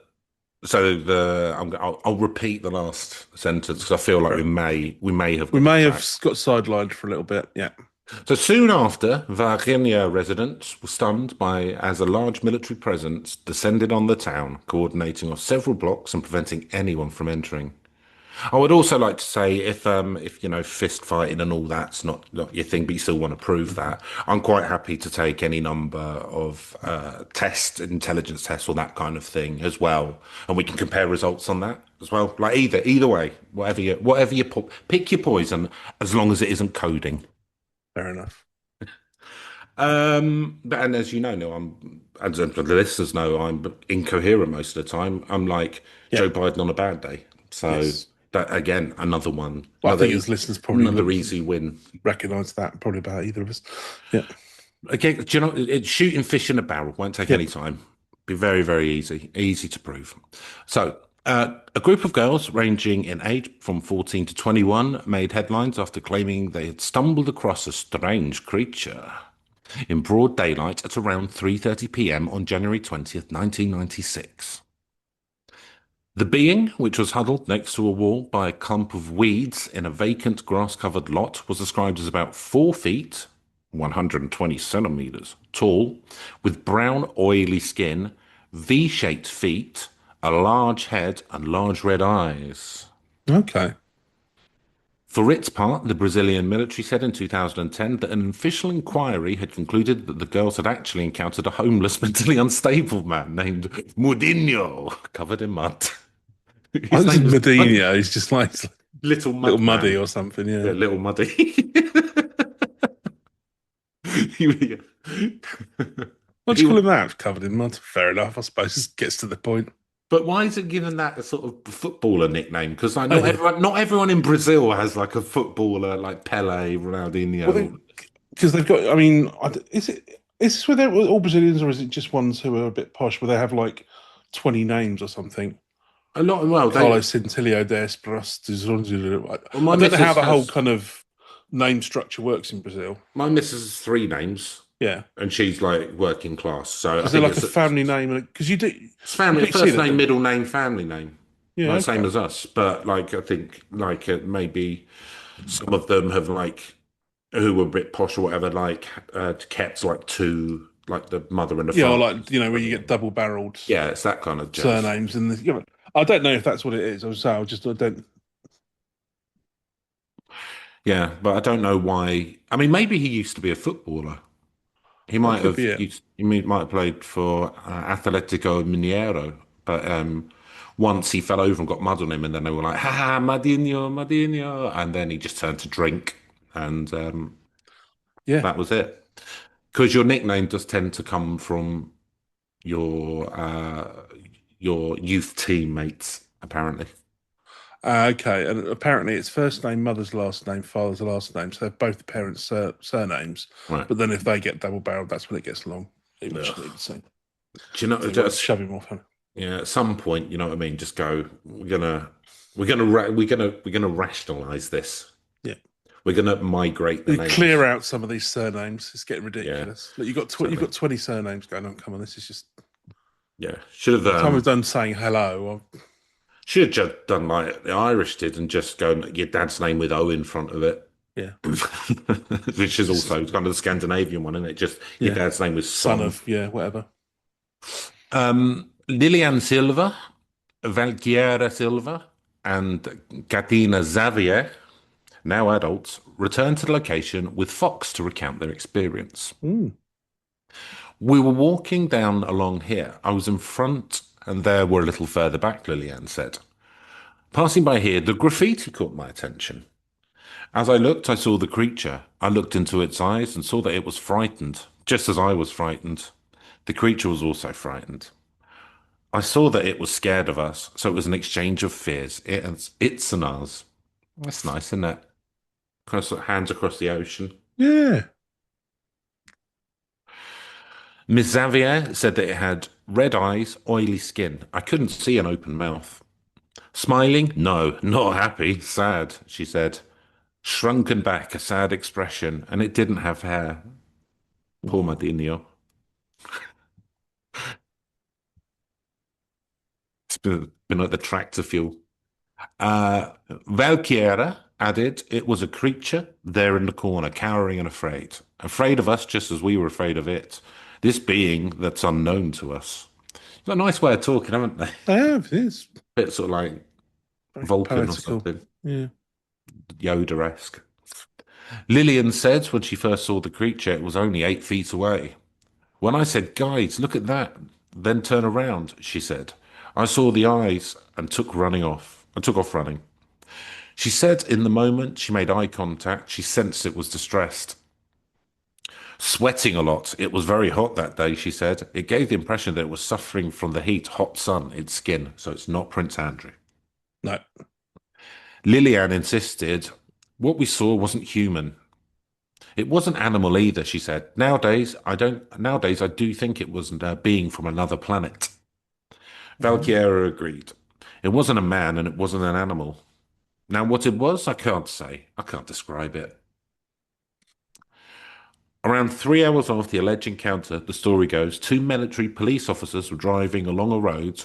I'll repeat the last sentence because I feel like right. we may have We got off may have track. got sidelined for a little bit. Yeah. So soon after, Verginha residents were stunned by as a large military presence descended on the town, coordinating off several blocks and preventing anyone from entering. I would also like to say if fist fighting and all that's not your thing, but you still want to prove that, I'm quite happy to take any number of intelligence tests or that kind of thing as well, and we can compare results on that as well. Like either way, pick your poison as long as it isn't coding. Fair enough. But and as you know, no, as the listeners know, I'm incoherent most of the time. I'm like Yeah. Joe Biden on a bad day. So Yes. that again, another one, Well, I think as listeners probably another would easy win. recognise that probably about either of us. Yeah. Again, do you know, shooting fish in a barrel won't take any Yep. time. Be very, very easy to prove. So, a group of girls ranging in age from 14 to 21 made headlines after claiming they had stumbled across a strange creature in broad daylight at around 3:30 p.m. on January 20th, 1996. The being, which was huddled next to a wall by a clump of weeds in a vacant grass-covered lot, was described as about 4 feet, 120 centimeters tall, with brown, oily skin, V-shaped feet, a large head, and large red eyes. Okay. For its part, the Brazilian military said in 2010 that an official inquiry had concluded that the girls had actually encountered a homeless, mentally unstable man named Mudinho, covered in mud. I His was name was Medina. He's just like Little little Mud muddy Man. or something. Yeah. Yeah, Little Muddy. he, What do he you call was, him that? Covered in mud. Fair enough. I suppose it gets to the point. but why is it given that a sort of footballer nickname? Because like Oh yeah. not everyone in Brazil has like a footballer like Pele, Ronaldinho. Well, because they've got. I mean, is it is this with all Brazilians or is it just ones who are a bit posh, where they have like 20 names or something? A lot. Well, they. Carlos Centilio de Esperas. Well, I don't know how the whole kind of name structure works in Brazil. my missus has three names, Yeah. and she's like working class. So I Is there think like a family name? Because it's you family, do see first that, name, don't you? middle name, family name. Yeah. Like same Okay. as us, but like I think like maybe some of them have like who were a bit posh or whatever, like kept like two, like the mother and the Yeah, or father. like where you get double-barrelled Yeah, it's that kind of jazz. surnames, and I don't know if that's what it is. I don't. Yeah, but I don't know why. I mean, maybe he used to be a footballer. That could be it. Might have played for Atletico Mineiro, but once he fell over and got mud on him, and then they were like, "Ha ha, Mudinho, Mudinho," and then he just turned to drink, and Yeah. that was it. Because your nickname does tend to come from your uh, your youth teammates, apparently. Okay, and apparently it's first name, mother's last name, father's last name. So they're both the parents' surnames. Right. But then if they get double-barrelled, that's when it gets long. It would, Ugh. it would seem. Do you know? So you've got to shove him off. Huh? Yeah, at some point, you know what I mean. Just go. We're gonna rationalize this. Yeah. We're gonna migrate the You clear names. out some of these surnames. It's getting Yeah, ridiculous. Look, you've exactly. got 20 surnames going on. Come on, this is just. Yeah, should By the time we've have done saying hello, should have just done like the Irish did and just gone your dad's name with O in front of it, yeah, which is just also kind of the Scandinavian one, isn't it? Just your yeah, dad's name was son Son. of whatever. Lilian Silva, Valkyra Silva, and Katina Xavier, now adults, returned to the location with Fox to recount their experience. Mm. We were walking down along here. I was in front and there were a little further back, Lillian said. Passing by here, the graffiti caught my attention. As I looked, I saw the creature. I looked into its eyes and saw that it was frightened, just as I was frightened. The creature was also frightened. I saw that it was scared of us, so it was an exchange of fears. It's and us. That's nice, isn't it? Kind of sort of hands across the ocean. Yeah. Miss Xavier said that it had red eyes, oily skin. I couldn't see an open mouth. Smiling? No, not happy, sad, she said. Shrunken back, a sad expression, and it didn't have hair. Poor Oh. Mudinho. It's been like the tractor fuel. Valkyra added it was a creature there in the corner, cowering and afraid. Afraid of us just as we were afraid of it. This being that's unknown to us. Got a nice way of talking, haven't they? They have, it is Bit sort of like very Vulcan or poetical. something, Yeah. Yoda-esque. Lillian said when she first saw the creature, it was only 8 feet away. When I said, guys, look at that, then turn around, she said. I saw the eyes and took running off. I took off running. She said in the moment she made eye contact, she sensed it was distressed. Sweating a lot. It was very hot that day, she said. It gave the impression that it was suffering from the heat, hot sun, its skin, so it's not Prince Andrew. No. Lillian insisted what we saw wasn't human. It wasn't animal either, she said. Nowadays I do think it was a being from another planet. Mm. Valkyra agreed. It wasn't a man and it wasn't an animal. Now what it was, I can't say. I can't describe it. Around 3 hours after the alleged encounter, the story goes, two military police officers were driving along a road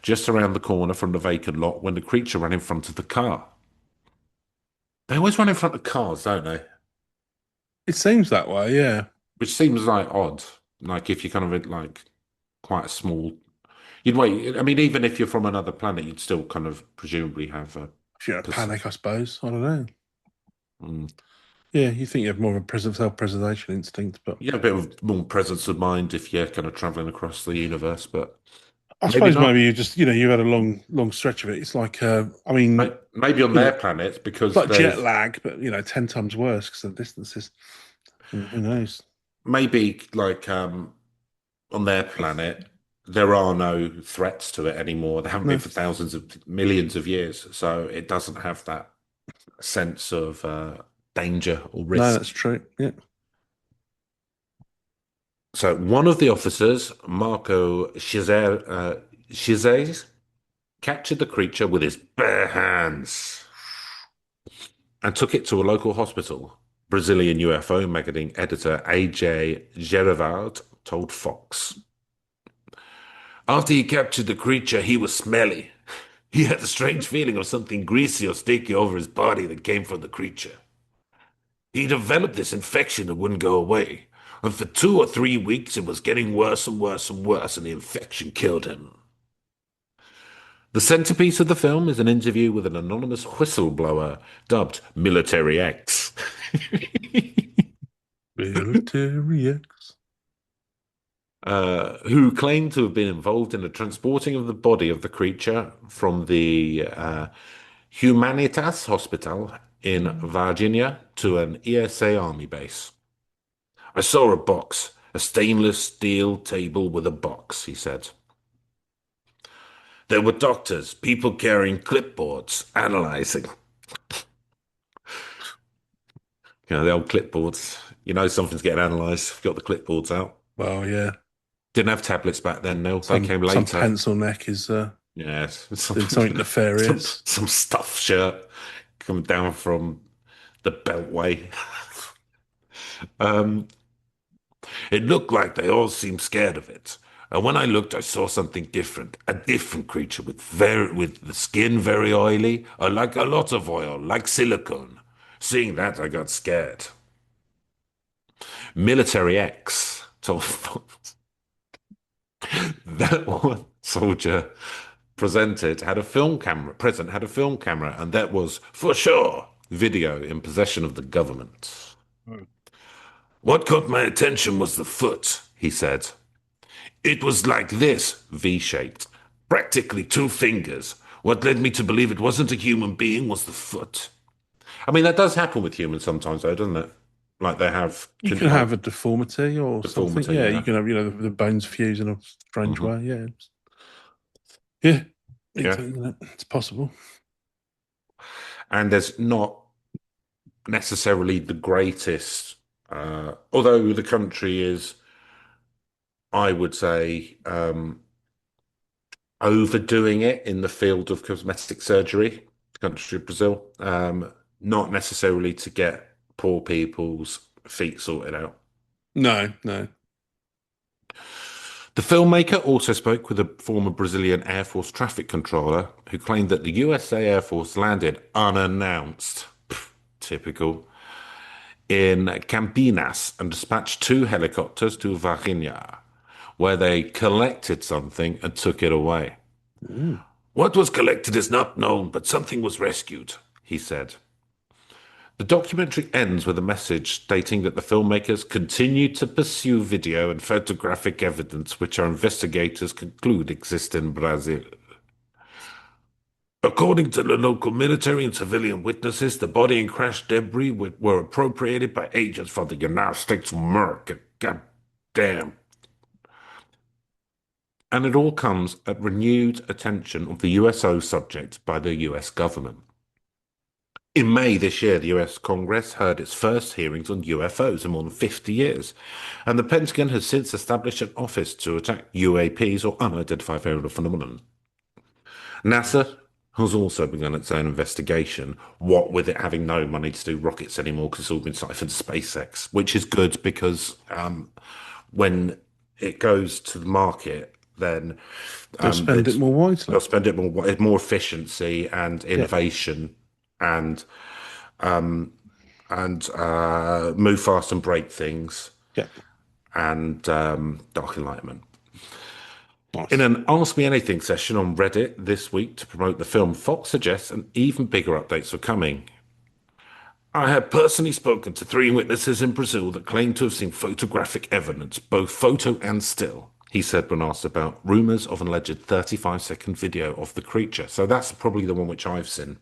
just around the corner from the vacant lot when the creature ran in front of the car. They always run in front of cars, don't they? It seems that way, yeah. Which seems like odd. Like if you're kind of like quite a small, you'd wait. I mean, even if you're from another planet, you'd still kind of presumably have a. If you're a panic, I suppose. I don't know. Mm, Yeah, you think you have more of a self-preservation instinct, but yeah, a bit of more presence of mind if you're kind of traveling across the universe, but I maybe suppose not. maybe you just, you had a long stretch of it. It's like, I mean, Maybe on you know, their planet it's because like jet there's lag, but 10 times worse because the distances. Who knows? maybe like on their planet there are no threats to it anymore. There haven't been No, for thousands of millions of years, so it doesn't have that sense of danger or no, risk. that's true. Yeah. So one of the officers, Marco Chizes, captured the creature with his bare hands and took it to a local hospital. Brazilian UFO magazine editor AJ Gerard told Fox. After he captured the creature, he was smelly. He had a strange feeling of something greasy or sticky over his body that came from the creature. He developed this infection that wouldn't go away. And for 2 or 3 weeks, it was getting worse and worse and worse, and the infection killed him. The centerpiece of the film is an interview with an anonymous whistleblower dubbed Military X, Military X. who claimed to have been involved in the transporting of the body of the creature from the Humanitas Hospital in Virginia to an ESA Army base. I saw a box, a stainless steel table with a box, he said. There were doctors, people carrying clipboards, analyzing. The old clipboards. You know something's getting analysed. You've got the clipboards out. Well, yeah. Didn't have tablets back then, Neil. They Some came some later. pencil neck is Yes, doing something nefarious. some stuff shirt coming down from the Beltway. Um, it looked like they all seemed scared of it. And when I looked, I saw something different. A different creature with the skin very oily, like a lot of oil, like silicone. Seeing that, I got scared. Military X told that one soldier presented had a film camera, present had a film camera, and that was for sure video in possession of the government. Hmm. What caught my attention was the foot, he said. It was like this, V-shaped, practically two fingers. What led me to believe it wasn't a human being was the foot. I mean, that does happen with humans sometimes, though, doesn't it? Like they have You can have a deformity or something. deformity, Yeah, you yeah. can have, the bones fuse in a strange Hmm. way. Yeah. Yeah. Yeah. It's possible. And there's not necessarily the greatest, although the country is, I would say, overdoing it in the field of cosmetic surgery, the country of Brazil, not necessarily to get poor people's feet sorted out. No, no. The filmmaker also spoke with a former Brazilian Air Force traffic controller who claimed that the USA Air Force landed unannounced, typical, in Campinas and dispatched two helicopters to Verginha, where they collected something and took it away. Mm. What was collected is not known, but something was rescued, he said. The documentary ends with a message stating that the filmmakers continue to pursue video and photographic evidence which our investigators conclude exist in Brazil. According to the local military and civilian witnesses, the body and crash debris were appropriated by agents from the United States of America. God damn. And it all comes at renewed attention of the USO subject by the US government. In May this year, the US Congress heard its first hearings on UFOs in more than 50 years, and the Pentagon has since established an office to attack UAPs or unidentified aerial phenomenon. NASA has also begun its own investigation, what with it having no money to do rockets anymore because it's all been siphoned to SpaceX, which is good because when it goes to the market, then They'll spend it more they'll wisely. spend it more efficiency and Yeah. innovation and move fast and break things Yeah. and dark enlightenment. In Nice. an Ask Me Anything session on Reddit this week to promote the film, Fox suggests an even bigger updates are coming. I have personally spoken to three witnesses in Brazil that claim to have seen photographic evidence, both photo and still, he said when asked about rumours of an alleged 35-second video of the creature. So that's probably the one which I've seen.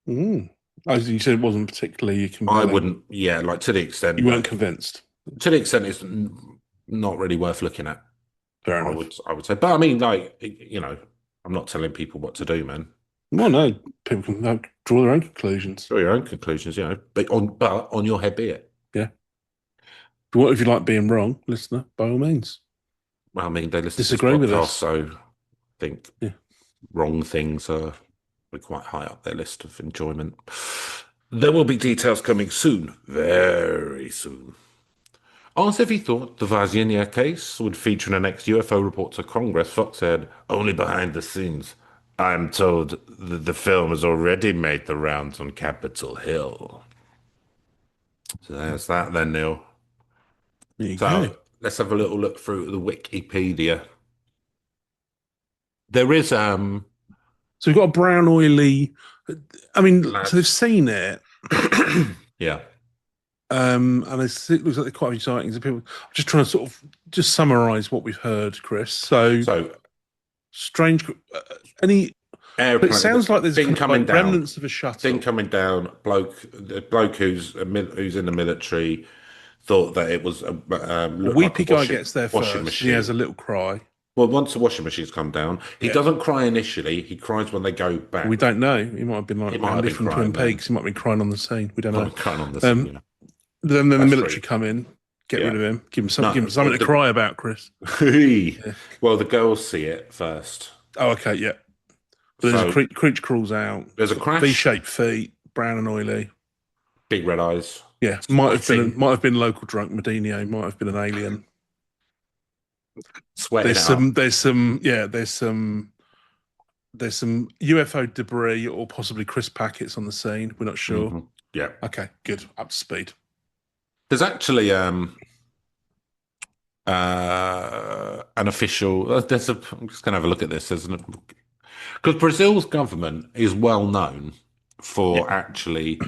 Mm. As you said, it wasn't particularly I compelling. wouldn't, yeah, like You weren't convinced. to the extent it's not really worth looking at. Fair I enough. would, I would say, but I mean, like, I'm not telling people what to do, man. Well, no, people can draw their own conclusions. Draw your own conclusions, but on your head be it. Yeah. What if you like being wrong, listener? By all means, Well, I mean, they listen to this disagree with podcast, us. so I think Yeah. wrong things are quite high up their list of enjoyment. There will be details coming soon, very soon. Asked if he thought the Verginha case would feature in the next UFO report to Congress, Fox said, only behind the scenes. I'm told that the film has already made the rounds on Capitol Hill. So there's that then, Neil. There you go. So let's have a little look through the Wikipedia. There is So we've got a brown oily. I mean, so they've lads. seen it, Yeah. and it looks like they're quite a few sightings of people. I'm just trying to sort of just summarize what we've heard, Chris. So So strange. Any? But it airplane sounds like there's thing kind of coming like down. remnants of a Thing shuttle. coming down. The bloke who's in the military thought that it was A looked like a weepy guy gets there washing first, and he has a machine. little cry. Well, once the washing machine's come down, he Yeah. doesn't cry initially. He cries when they go back. We don't know. He might have been He like might have Andy been from Twin crying then. Peaks. He might have been crying on the scene. We don't know. Crying on the scene. Um, Yeah, then the that's military true. come in, get Yeah. rid of him, give him No, something to cry about, Chris. Yeah. well, the girls see it first. Oh, okay, yeah. But there's a So creature crawls out. there's a Got crash. V-shaped feet, brown and oily. Big red eyes. Yeah, Sweating. might have been local drunk Mudinho. Might have been an alien. Sweating it up. There's some UFO debris or possibly crisp packets on the scene. We're not sure. Mhm. Yeah. Okay, good. Up to speed. There's actually an official. I'm just going to have a look at this. Because Brazil's government is well known Yeah. for actually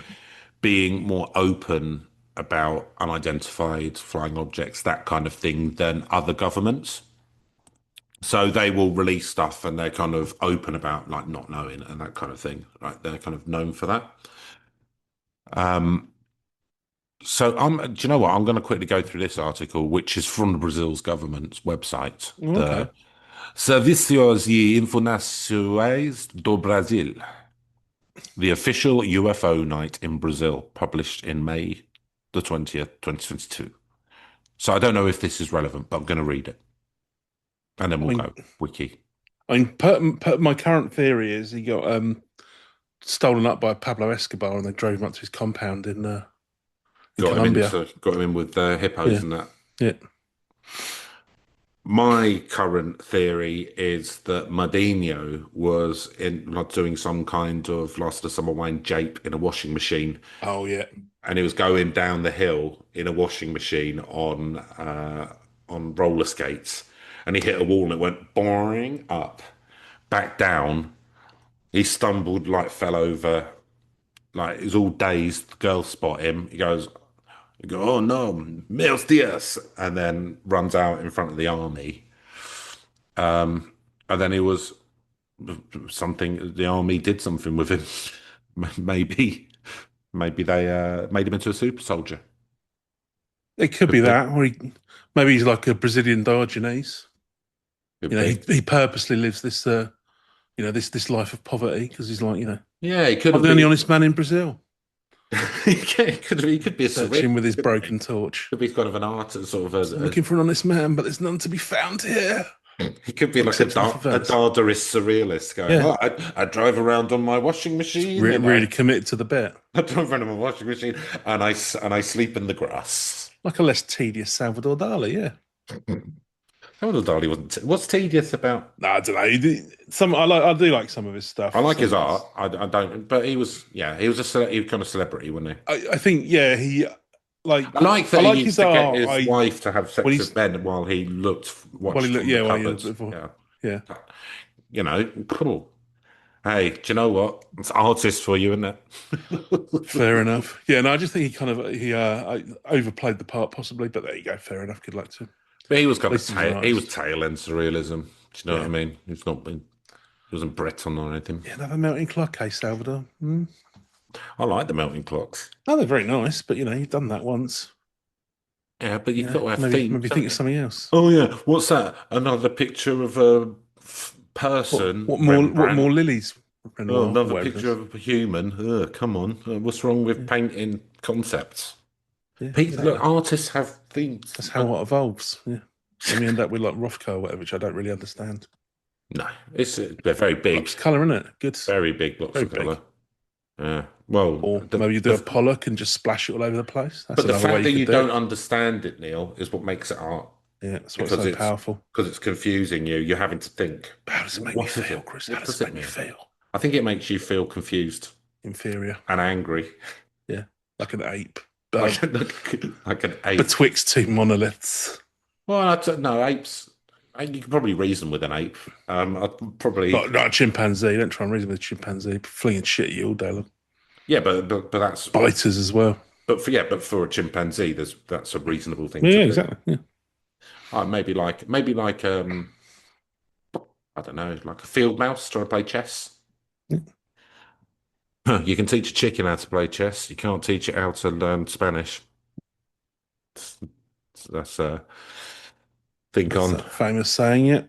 being more open about unidentified flying objects, that kind of thing, than other governments. So they will release stuff and they're kind of open about like not knowing and that kind of thing. Right? They're kind of known for that. Um, so do you know what? I'm going to quickly go through this article, which is from Brazil's government's website, Okay. the Serviços e Informações do Brasil, the official UFO night in Brazil, published in May the 20th, 2022. So I don't know if this is relevant, but I'm going to read it and then I we'll mean, go wiki. my current theory is he got stolen up by Pablo Escobar and they drove him up to his compound in Colombia. Got him in with hippos Yeah. and that. Yeah. My current theory is that Mudinho was in like doing some kind of last of the summer wine jape in a washing machine, Oh yeah. and he was going down the hill in a washing machine on roller skates, and he hit a wall and it went boring up, back down. He stumbled, like fell over, like he was all dazed. The girls spot him. He go, oh no, meus dias, and then runs out in front of the army. And then he was something. The army did something with him. Maybe, maybe they made him into a super soldier. It could be Could be, that, or maybe he's like a Brazilian Diogenes. could You know, be. he purposely lives this this life of poverty because he's like, Yeah, he could I'm have the only been. honest man in Brazil. He could be a Searching with his surrealist. Couldn't he? broken torch. Could be kind of an artist, sort of So I'm looking for an honest man, but there's none to be found here. he could be like Except in a favelas. Dadaist surrealist going, Yeah. oh, I drive around on my washing Just machine and really committed to the bit. I drive around on my washing machine and I sleep in the grass. Like a less tedious Salvador Dali, yeah. Salvador Dali what's tedious about. No, I don't know. I do like some of his I stuff. like his Some of art. his, I don't, but he was he was kind of celebrity, wasn't he? I think, yeah, he like I like I that he like used his to get art. his I wife to have when sex he's with Ben while he watched from the while he cupboard. looked before, Yeah, yeah. you know, cool. Hey, do you know what? It's artist for you, isn't it? Fair enough. Yeah, no, I just think he kind of overplayed the part possibly, but there you go. Fair enough. Good luck to him. But he was At kind of least he was an he was artist. tail end surrealism. Do you know what I Yeah. mean? He wasn't Breton or anything. Yeah, another melting clock, eh, Salvador? Mm. I like the melting clocks. Oh, they're very nice, but you've done that once. Yeah, but you've Yeah, got to have maybe themes, think haven't of you? something else. Oh yeah, what's that? Another picture of a What person, what more Rembrandt. lilies, Oh, Renoir, or another whatever it picture is. of a human. Come on, what's wrong with Yeah, painting concepts? yeah, People, look, exactly. artists have themes. That's how art evolves. Yeah. Then we end up with like Rothko or whatever, which I don't really understand. No, they're very big, Blocks of colour, isn't it? Good. very big blocks Very of big. color. Yeah. Well, Or maybe you do a Pollock and just splash it all over the place. That's but the another way fact you that could you do don't it. understand it, Neil, is what makes it art Yeah, that's why it's because so powerful. it's confusing you. You're having to think, How does it make me what is feel, it? Chris? How What does does it it make me mean? feel? I think it makes you feel confused Inferior. and angry, Yeah. Like an ape. like like an ape. Betwixt two monoliths. Well, no, apes. You can probably reason with an ape. I'd probably, Not a chimpanzee. Don't try and reason with a chimpanzee. Flinging shit at you all day long. yeah, but that's Biters as well. but for a chimpanzee, that's a reasonable thing to Yeah, do. exactly. Yeah. Maybe like I don't know, like a field mouse trying to play chess. Yeah. You can teach a chicken how to play chess. You can't teach it how to learn Spanish. That's think That's on. that famous saying, yeah.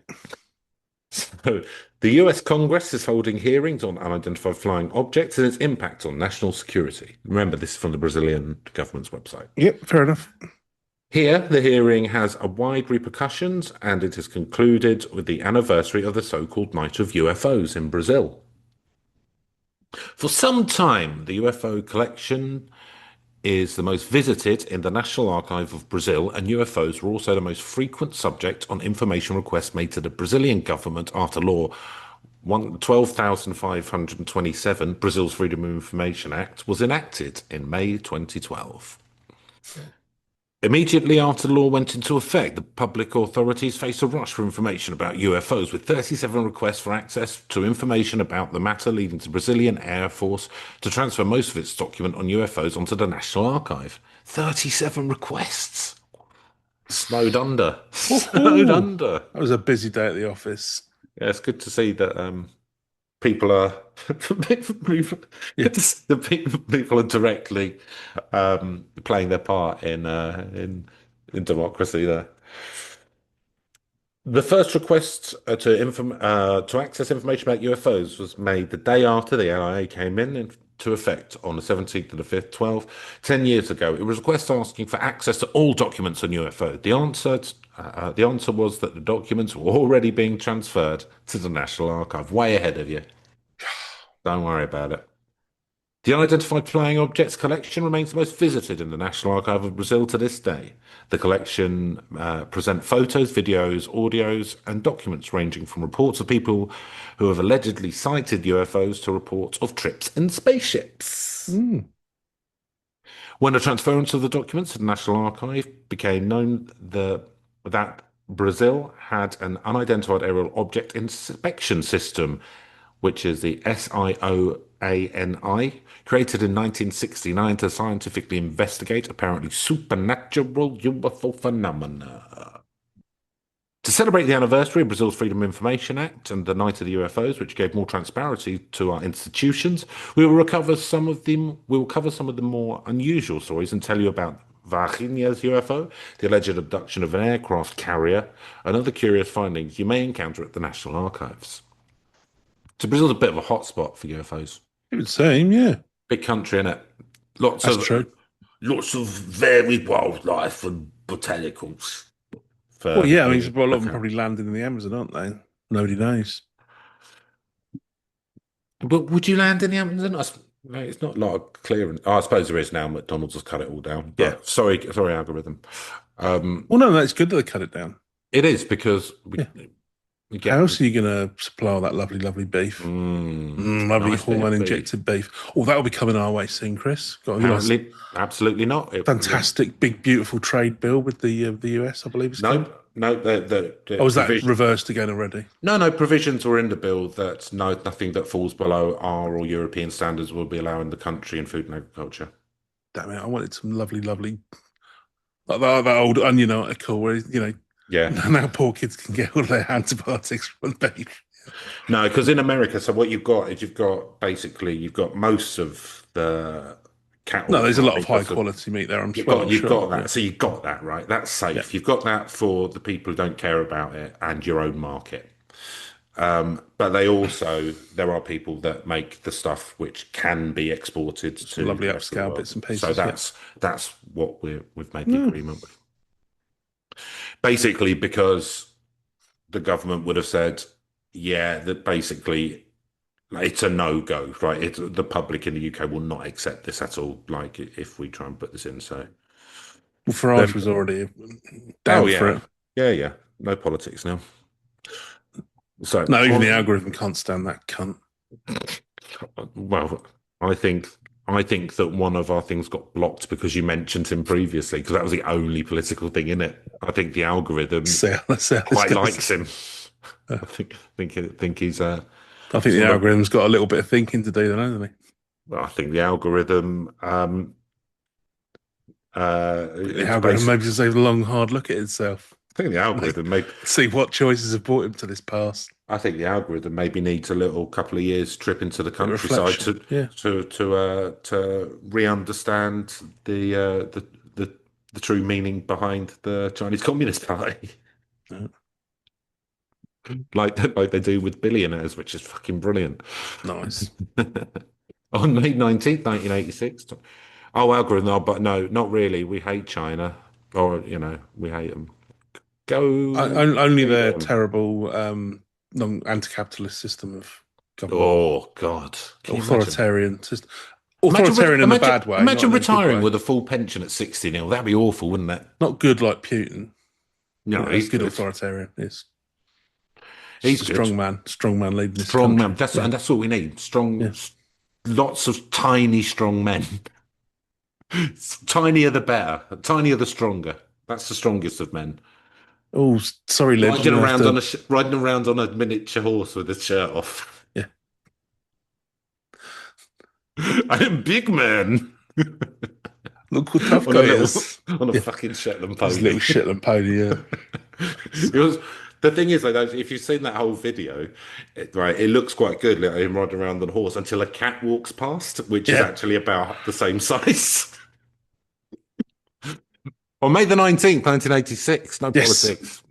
So, the US Congress is holding hearings on unidentified flying objects and its impact on national security. Remember, this is from the Brazilian government's website. Yep, fair enough. Here, the hearing has a wide repercussions and it is concluded with the anniversary of the so-called Night of UFOs in Brazil. For some time, the UFO collection is the most visited in the National Archive of Brazil, and UFOs were also the most frequent subject on information requests made to the Brazilian government after law 12,527, Brazil's Freedom of Information Act, was enacted in May 2012. Immediately after the law went into effect, the public authorities faced a rush for information about UFOs, with 37 requests for access to information about the matter, leading to Brazilian Air Force to transfer most of its document on UFOs onto the National Archive. 37 requests. Snowed under. Snowed Oh, under. that was a busy day at the office. Yeah, it's good to see that people are Yeah. people are directly playing their part in democracy there. The first request to access information about UFOs was made the day after the LIA came into effect on the 17th of the 5th, 10 years ago. It was a request asking for access to all documents on UFO. The answer was that the documents were already being transferred to the National Archive, way ahead of you. Don't worry about it. The unidentified flying objects collection remains the most visited in the National Archive of Brazil to this day. The collection present photos, videos, audios, and documents ranging from reports of people who have allegedly sighted UFOs to reports of trips in spaceships. Mm. When the transference of the documents to the National Archive became known that Brazil had an unidentified aerial object inspection system, which is the SIOANI, created in 1969 to scientifically investigate apparently supernatural UFO phenomena. To celebrate the anniversary of Brazil's Freedom of Information Act and the Night of the UFOs, which gave more transparency to our institutions, we will cover some of the more unusual stories and tell you about Verginha's UFO, the alleged abduction of an aircraft carrier, and other curious findings you may encounter at the National Archives. So Brazil's a bit of a hotspot for UFOs. It would seem, yeah. Big country, innit? Lots That's of true. lots of varied wildlife and botanicals Well, for yeah, I you mean, to a lot of look them at. probably landed in the Amazon, aren't they? Nobody knows. But would you land in the Amazon? No, it's not a lot of clearance. Oh, I suppose there is now. McDonald's has cut it all down. Yeah. But sorry, algorithm. Well, no, it's good that they cut it down. It is because we, Yeah. we How get else are you going to supply all that lovely, lovely beef? Lovely nice bit hormone of beef. injected beef. Oh, that'll be coming our way soon, Chris. Got a nice, Apparently, absolutely not. fantastic, big, beautiful trade bill with the US, I believe it's called. No, the Oh, is that provision. reversed again already? No, provisions were in the bill that nothing that falls below our or European standards will be allowed in the country in food and agriculture. Damn it! I wanted some lovely, lovely, like that old Onion article where Yeah. now poor kids can get all their antibiotics from beef. No, because in America, so what you've got is you've got most of the No, cattle there's a lot of farming. high quality meat there. I'm You've sure. got Yeah, that. So you've got that, right? That's yeah. safe. You've got that for the people who don't care about it and your own market. But there are people that make the stuff which can be exported Some to lovely the rest of the upscale world. bits and So pieces. Yeah. that's what we've made the No. agreement with. Basically, because the government would have said, yeah, that basically it's a no-go, right? The public in the UK will not accept this at all. Like if we try and put this in, so Well, Farage then, was already oh down for yeah, it. yeah, no politics now. So, No, even the algorithm can't stand that cunt. well, I think I think that one of our things got blocked because you mentioned him previously, because that was the only political thing in it. I think the algorithm Let's see how this quite goes. likes him. Uh, I think he's I think the sort of. algorithm's got a little bit of thinking to do, then, hasn't he? Well, I think the algorithm The it's algorithm basically. maybe just take a long, hard look at itself. I think the algorithm may. See what choices have brought him to this pass. I think the algorithm maybe needs a little couple of years trip into the Bit of countryside reflection. Yeah. to re-understand the true meaning behind the Chinese Communist Party, Yeah. like they do with billionaires, which is fucking brilliant. Nice. On May 19th, 1986. Oh, algorithm, no, but no, not really. We hate China, or we hate them. Only Go their them. terrible anti-capitalist system of government, Oh God, can you imagine? authoritarian system, Imagine, authoritarian in a bad way, not imagine in a good retiring way. with a full pension at 60 nil. That'd be awful, wouldn't it? Not good like Putin. No, It's he's good good. authoritarian. It's He's just a good. strong man leading this Strong man. country. Yeah, That's what we need. Strong, yeah. lots of tiny, strong men. Tinier the better. Tinier the stronger. That's the strongest of men. Oh, sorry, Liv, I'm Riding gonna have around to. on riding around on a miniature horse with his shirt off. Yeah, I am big man look what tough on a guy little is. on a Yeah, fucking Shetland his little pony. Shetland pony. Yeah, It was the thing is, like, if you've seen that whole video, right, it looks quite good, like him riding around on a horse until a cat walks past, which is yeah. actually about the same size. On May the 19th, 1986, no Yes. politics.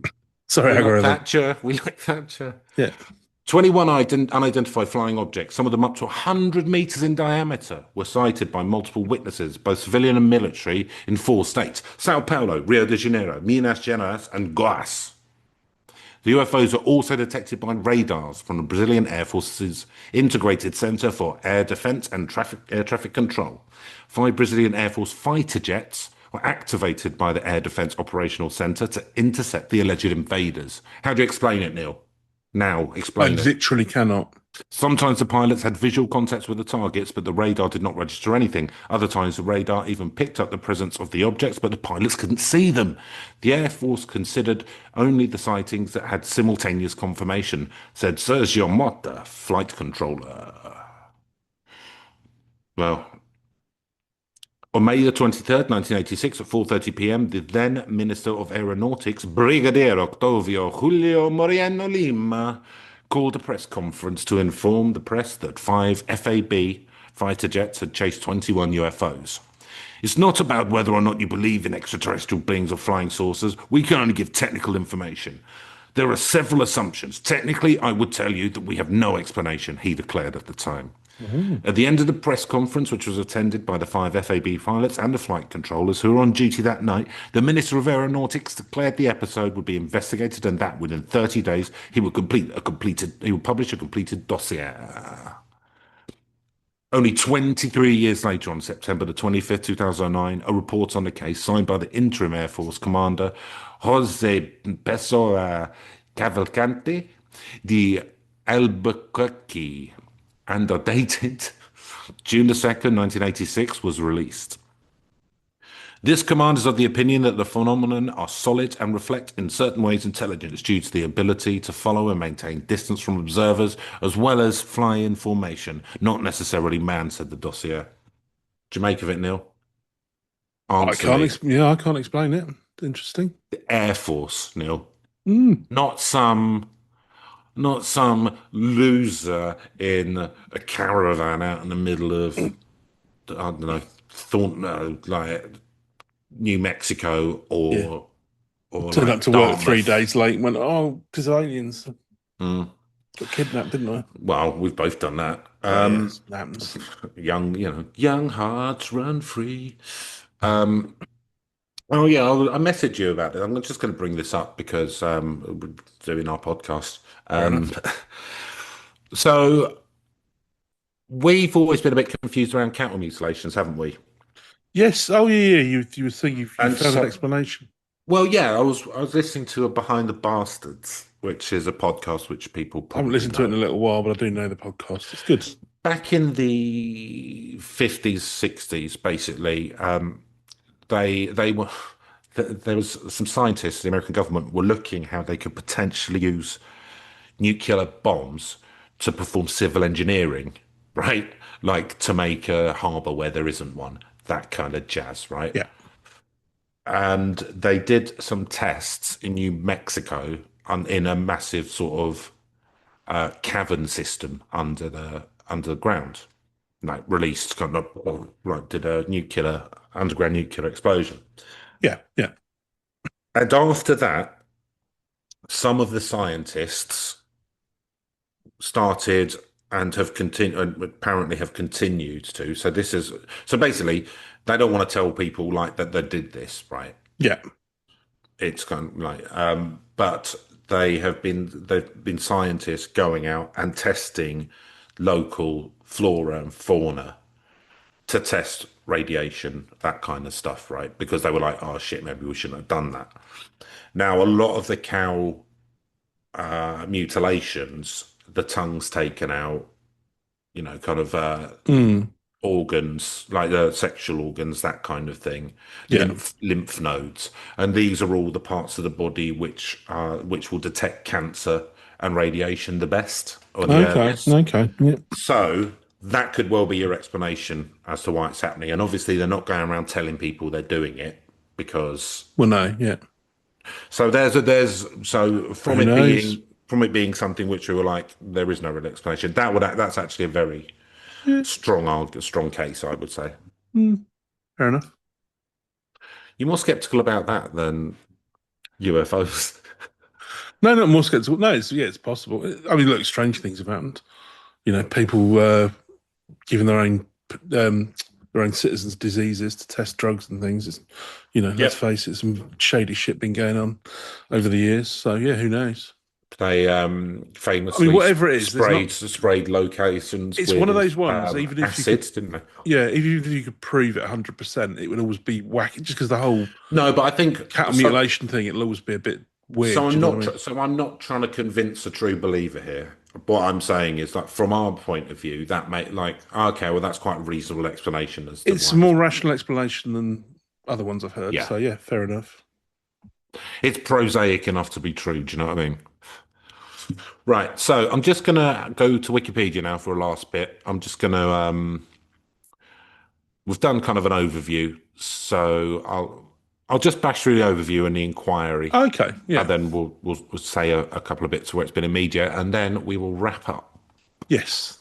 Sorry, We like algorithm. Thatcher. We like Thatcher. Yeah. 21 unidentified flying objects, some of them up to 100 meters in diameter, were sighted by multiple witnesses, both civilian and military, in four states: Sao Paulo, Rio de Janeiro, Minas Gerais, and Goiás. The UFOs are also detected by radars from the Brazilian Air Force's Integrated Center for Air Defense and Air Traffic Control. Five Brazilian Air Force fighter jets were activated by the Air Defense Operational Center to intercept the alleged invaders. How do you explain it, Neil? Now, I explain it. literally cannot. Sometimes the pilots had visual contacts with the targets, but the radar did not register anything. Other times, the radar even picked up the presence of the objects, but the pilots couldn't see them. The Air Force considered only the sightings that had simultaneous confirmation, said Sergio Mota, flight controller. Well, on May the 23rd, 1986, at 4:30 p.m., the then Minister of Aeronautics, Brigadier Octavio Julio Moreno Lima, called a press conference to inform the press that five FAB fighter jets had chased 21 UFOs. It's not about whether or not you believe in extraterrestrial beings or flying saucers. We can only give technical information. There are several assumptions. Technically, I would tell you that we have no explanation, he declared at the time. Mhm. At the end of the press conference, which was attended by the five FAB pilots and the flight controllers who were on duty that night, the Minister of Aeronautics declared the episode would be investigated and that within 30 days he would publish a completed dossier. Only 23 years later, on September the 25th, 2009, a report on the case signed by the interim Air Force commander Jose Pessoa Cavalcante de Albuquerque and are dated June the 2nd, 1986, was released. This command is of the opinion that the phenomenon are solid and reflect in certain ways intelligence due to the ability to follow and maintain distance from observers as well as fly in formation, not necessarily man, said the dossier. Do you make of it, Neil? I Answer can't. me. Yeah, I can't explain it. Interesting. The Air Force, Neil. Mm. Not some not some loser in a caravan out in the middle of I don't know, Thornton, like New Mexico Yeah. or Turned up like to work three Dartmouth. days late and went, oh, because aliens. Mm. Got kidnapped, didn't I? Well, we've both done that. Oh, yes. It happens. Young hearts run free. Um, oh yeah, I messaged you about it. I'm just going to bring this up because we're doing our podcast. Fair Um, enough. so we've always been a bit confused around cattle mutilations, haven't we? Yes. Oh, yeah, yeah. You were saying you And found an so, explanation. well, yeah, I was listening to a Behind the Bastards, which is a podcast which people I haven't probably listened to it in know. a little while, but I do know the podcast. It's good. Back in the 50s, 60s, basically, they were there was some scientists, the American government were looking how they could potentially use nuclear bombs to perform civil engineering, right? Like to make a harbor where there isn't one, that kind of jazz, right? Yeah. And they did some tests in New Mexico in a massive sort of cavern system under the ground, like released kind of like did a nuclear underground nuclear explosion. Yeah. Yeah. And after that, some of the scientists started and have continued, apparently have continued to. So this is so basically they don't want to tell people like that they did this, right? Yeah. It's kind of like, but they've been scientists going out and testing local flora and fauna to test radiation, that kind of stuff, right? Because they were like, oh shit, maybe we shouldn't have done that. Now, a lot of the cow mutilations, the tongue's taken out, kind of Mm. organs, like the sexual organs, that kind of thing, Yeah. lymph nodes, and these are all the parts of the body which will detect cancer and radiation the best or the Okay. earliest. Okay. Yeah. So that could well be your explanation as to why it's happening. And obviously, they're not going around telling people they're doing it because Well, no. Yeah. so there's so Who knows? from it being something which we were like there is no real explanation. That's actually a very Yeah. strong case, I would say. Mm, fair enough. You're more skeptical about that than UFOs. No, not more skeptical. No, it's, yeah, it's possible. I mean, look, strange things have happened. You know, people giving um, their own citizens diseases to test drugs and things. It's, you know, let's Yep. face it, some shady shit been going on over the years. So yeah, who knows? They I mean, famously whatever it is, there's not. sprayed locations It's one of those with ones. Even if you could, acids, didn't they? yeah, even if you could prove it 100%, it would always be wacky. Just because the whole No, but I think cattle so. mutilation thing, it'll always be a bit weird. Do you know what I mean? I'm not trying to convince a true believer here. What I'm saying is that from our point of view, that may like okay, well that's quite a reasonable explanation as to It's a why. more rational explanation than other ones I've heard. Yeah, So yeah, fair enough. it's prosaic enough to be true. Do you know what I mean? Right. So I'm just gonna go to Wikipedia now for a last bit. I'm just gonna we've done kind of an overview, so I'll just bash through the overview and the inquiry, Okay, and yeah, then we'll say a couple of bits where it's been in media, and then we will wrap up. yes.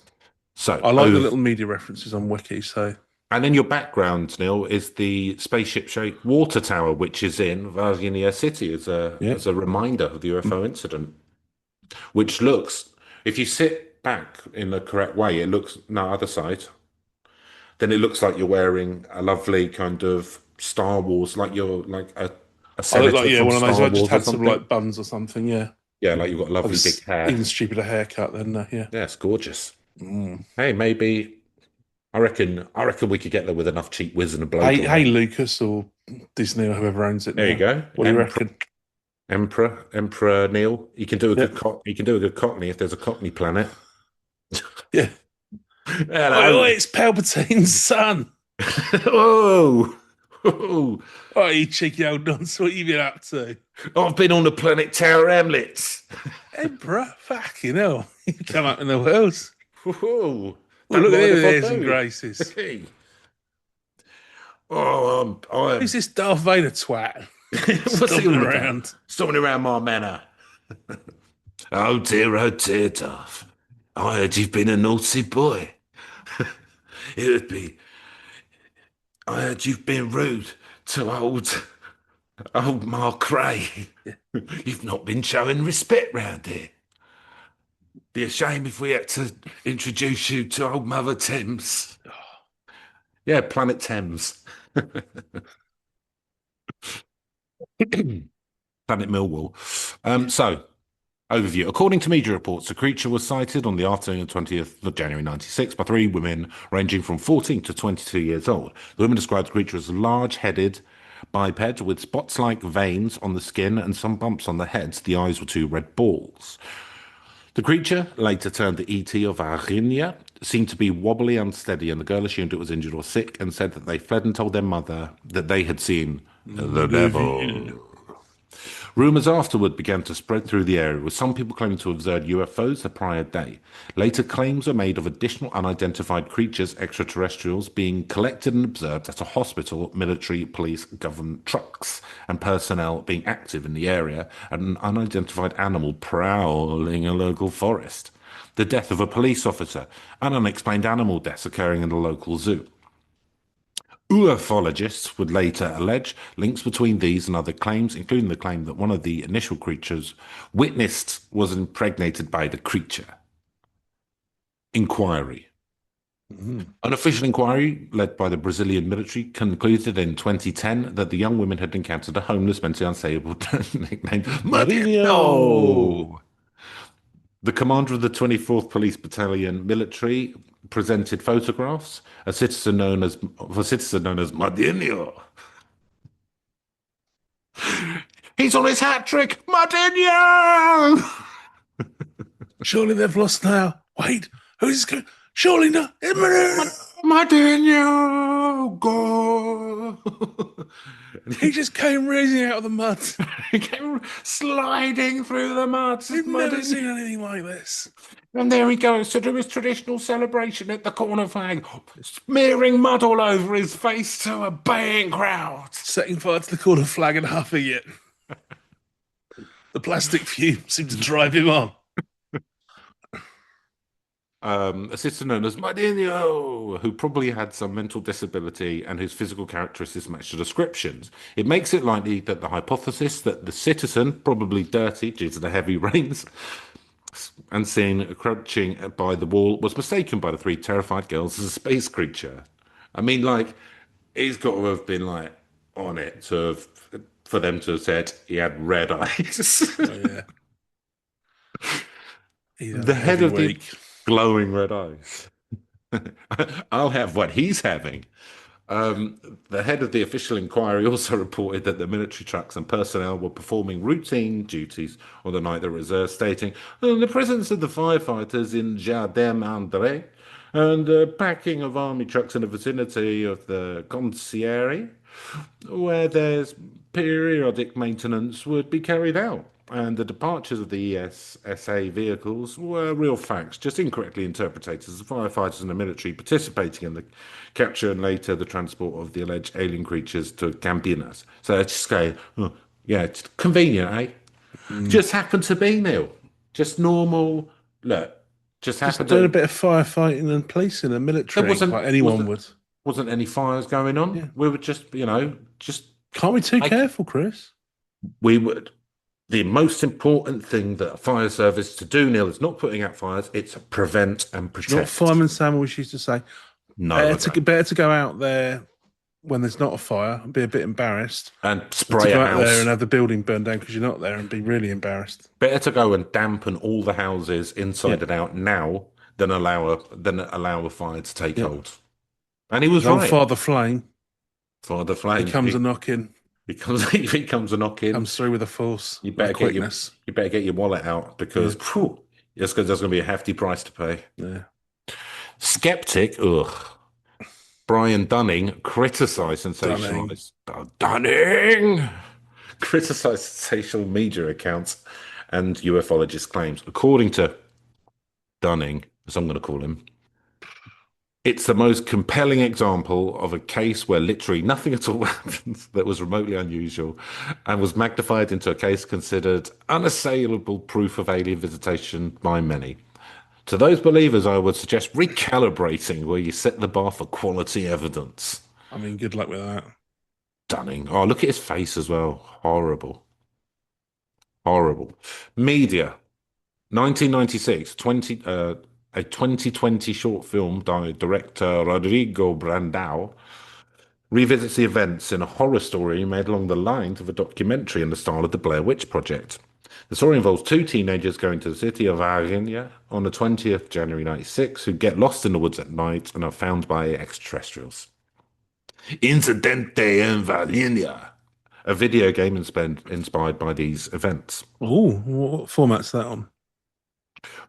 So I like the over. little media references on Wiki. So And in your background, Neil, is the spaceship-shaped water tower, which is in Verginha City yeah, as a reminder of the UFO incident, which looks, if you sit back in the correct way, it looks no other side. Then it looks like you're wearing a lovely kind of Star Wars, like you're like a I look like senator yeah from one of those. Star I just Wars or had some something. like buns or something. Yeah, Yeah, like you've got I lovely big was hair. even stupider haircut than yeah. Yeah, it's gorgeous. Mm. Hey, maybe I reckon we could get there with enough cheap whiz and a blow Hey, dryer. hey, Lucas or Disney or whoever owns it There you now. go. What do you reckon? Emperor Neil. Yep. He can do a good Cockney if there's a Cockney planet. Yeah. Oi, oi, Hello. it's Palpatine's son. Whoa. Whoa. Oh, you cheeky old nonce, what you been up to? I've been on the planet Tower Hamlets. Emperor? Fucking hell. You come up in the world. Whoa. Oh, Don't look at mind him if with I airs and do. graces. Hey. Oh, Who's I'm this Darth Vader twat? what's he Stomping all about? around. Storming around my manor. oh dear, Duff. I heard you've been a naughty boy. It would be. I heard you've been rude to old Mark Ray. Yeah. You've not been showing respect round here. Be a shame if we had to introduce you to old Mother Thames. Yeah, Planet Thames. Planet Millwall. So, overview. According to media reports, the creature was sighted on the afternoon of 20th of January 96 by three women ranging from 14 to 22 years old. The women described the creature as a large-headed biped with spots-like veins on the skin and some bumps on the head. The eyes were two red balls. The creature, later termed the ET of Virginia, seemed to be wobbly, unsteady, and the girl assumed it was injured or sick and said that they fled and told their mother that they had seen the Devil. devil. Rumours afterward began to spread through the area, with some people claiming to have observed UFOs the prior day. Later claims were made of additional unidentified creatures, extraterrestrials, being collected and observed at a hospital, military, police, government trucks, and personnel being active in the area, and an unidentified animal prowling a local forest. The death of a police officer, and unexplained animal deaths occurring in the local zoo. Ufologists would later allege links between these and other claims, including the claim that one of the initial creatures witnessed was impregnated by the creature. Inquiry. Mm. An official inquiry led by the Brazilian military concluded in 2010 that the young women had encountered a homeless, mentally unstable nicknamed Mudinho. Mudinho. The commander of the 24th Police Battalion military presented photographs. A citizen known as Mudinho. He's on his hat trick, Mudinho. Surely they've lost now. Wait, who's this? Surely not. Mudinho, go! And He just came racing out of the mud. he came sliding through the mud, We've never Mudinho. seen anything like this. And there he goes to do his traditional celebration at the corner flag, smearing mud all over his face to a baying crowd. Setting fire to the corner flag and huffing it. The plastic fumes seemed to drive him on. A sister known as Mudinho, who probably had some mental disability and whose physical characteristics match the descriptions. It makes it likely that the hypothesis that the citizen, probably dirty due to the heavy rains, and seen crouching by the wall, was mistaken by the three terrified girls as a space creature. I mean, like, he's got to have been like on it to have, for them to have said he had red eyes. Oh, yeah. He's had a The head heavy of the week. glowing red eyes. I'll have what he's having. The head of the official inquiry also reported that the military trucks and personnel were performing routine duties on the night of the reserve, stating, "In the presence of the firefighters in Jardin André and packing of army trucks in the vicinity of the concierge, where there's periodic maintenance would be carried out. And the departures of the ESSA vehicles were real facts, just incorrectly interpreted as the firefighters and the military participating in the capture and later the transport of the alleged alien creatures to Campinas." So it's just going, oh, yeah, it's convenient, eh? Mm. Just happened to be, Neil. Just normal, look, just Just happened doing a to, bit of firefighting and policing and there military, wasn't, like anyone wasn't, would. wasn't any fires going on. Yeah. We were just, just Can't be too make, careful, Chris. we would. The most important thing that a fire service to do, Neil, is not putting out fires, it's prevent and Do you know what protect. Fireman Sam always used to say? No, I don't. Better to go out there when there's not a fire and be a bit embarrassed And than to spray a go out there and house. have the building burned down because you're not there and be really embarrassed. Better to go and dampen all the houses inside Yep. and out now than allow a fire to take Yep. hold. And he was His old right. Father Flame, Father he Flame, comes a knocking, he comes he comes a knock in. comes through with a force You and a better quickness. get your wallet out because Yeah. phew, there's going to be a hefty price to pay. Yeah. Skeptic, ugh. Brian Dunning criticized Stunning. sensationalized Dunning criticized social media accounts and ufologist claims. According to Dunning, as I'm going to call him, it's the most compelling example of a case where literally nothing at all happened that was remotely unusual and was magnified into a case considered unassailable proof of alien visitation by many. To those believers, I would suggest recalibrating where you set the bar for quality evidence. I mean, good luck with that. Dunning. Oh, look at his face as well. Horrible. Horrible. Media. 1996, a 2020 short film by director Rodrigo Brandão revisits the events in a horror story made along the lines of a documentary in the style of the Blair Witch Project. The story involves two teenagers going to the city of Verginha on the 20th January 96 who get lost in the woods at night and are found by extraterrestrials. Incidente en Verginha, a video game inspired by these events. Oh, what format's that on?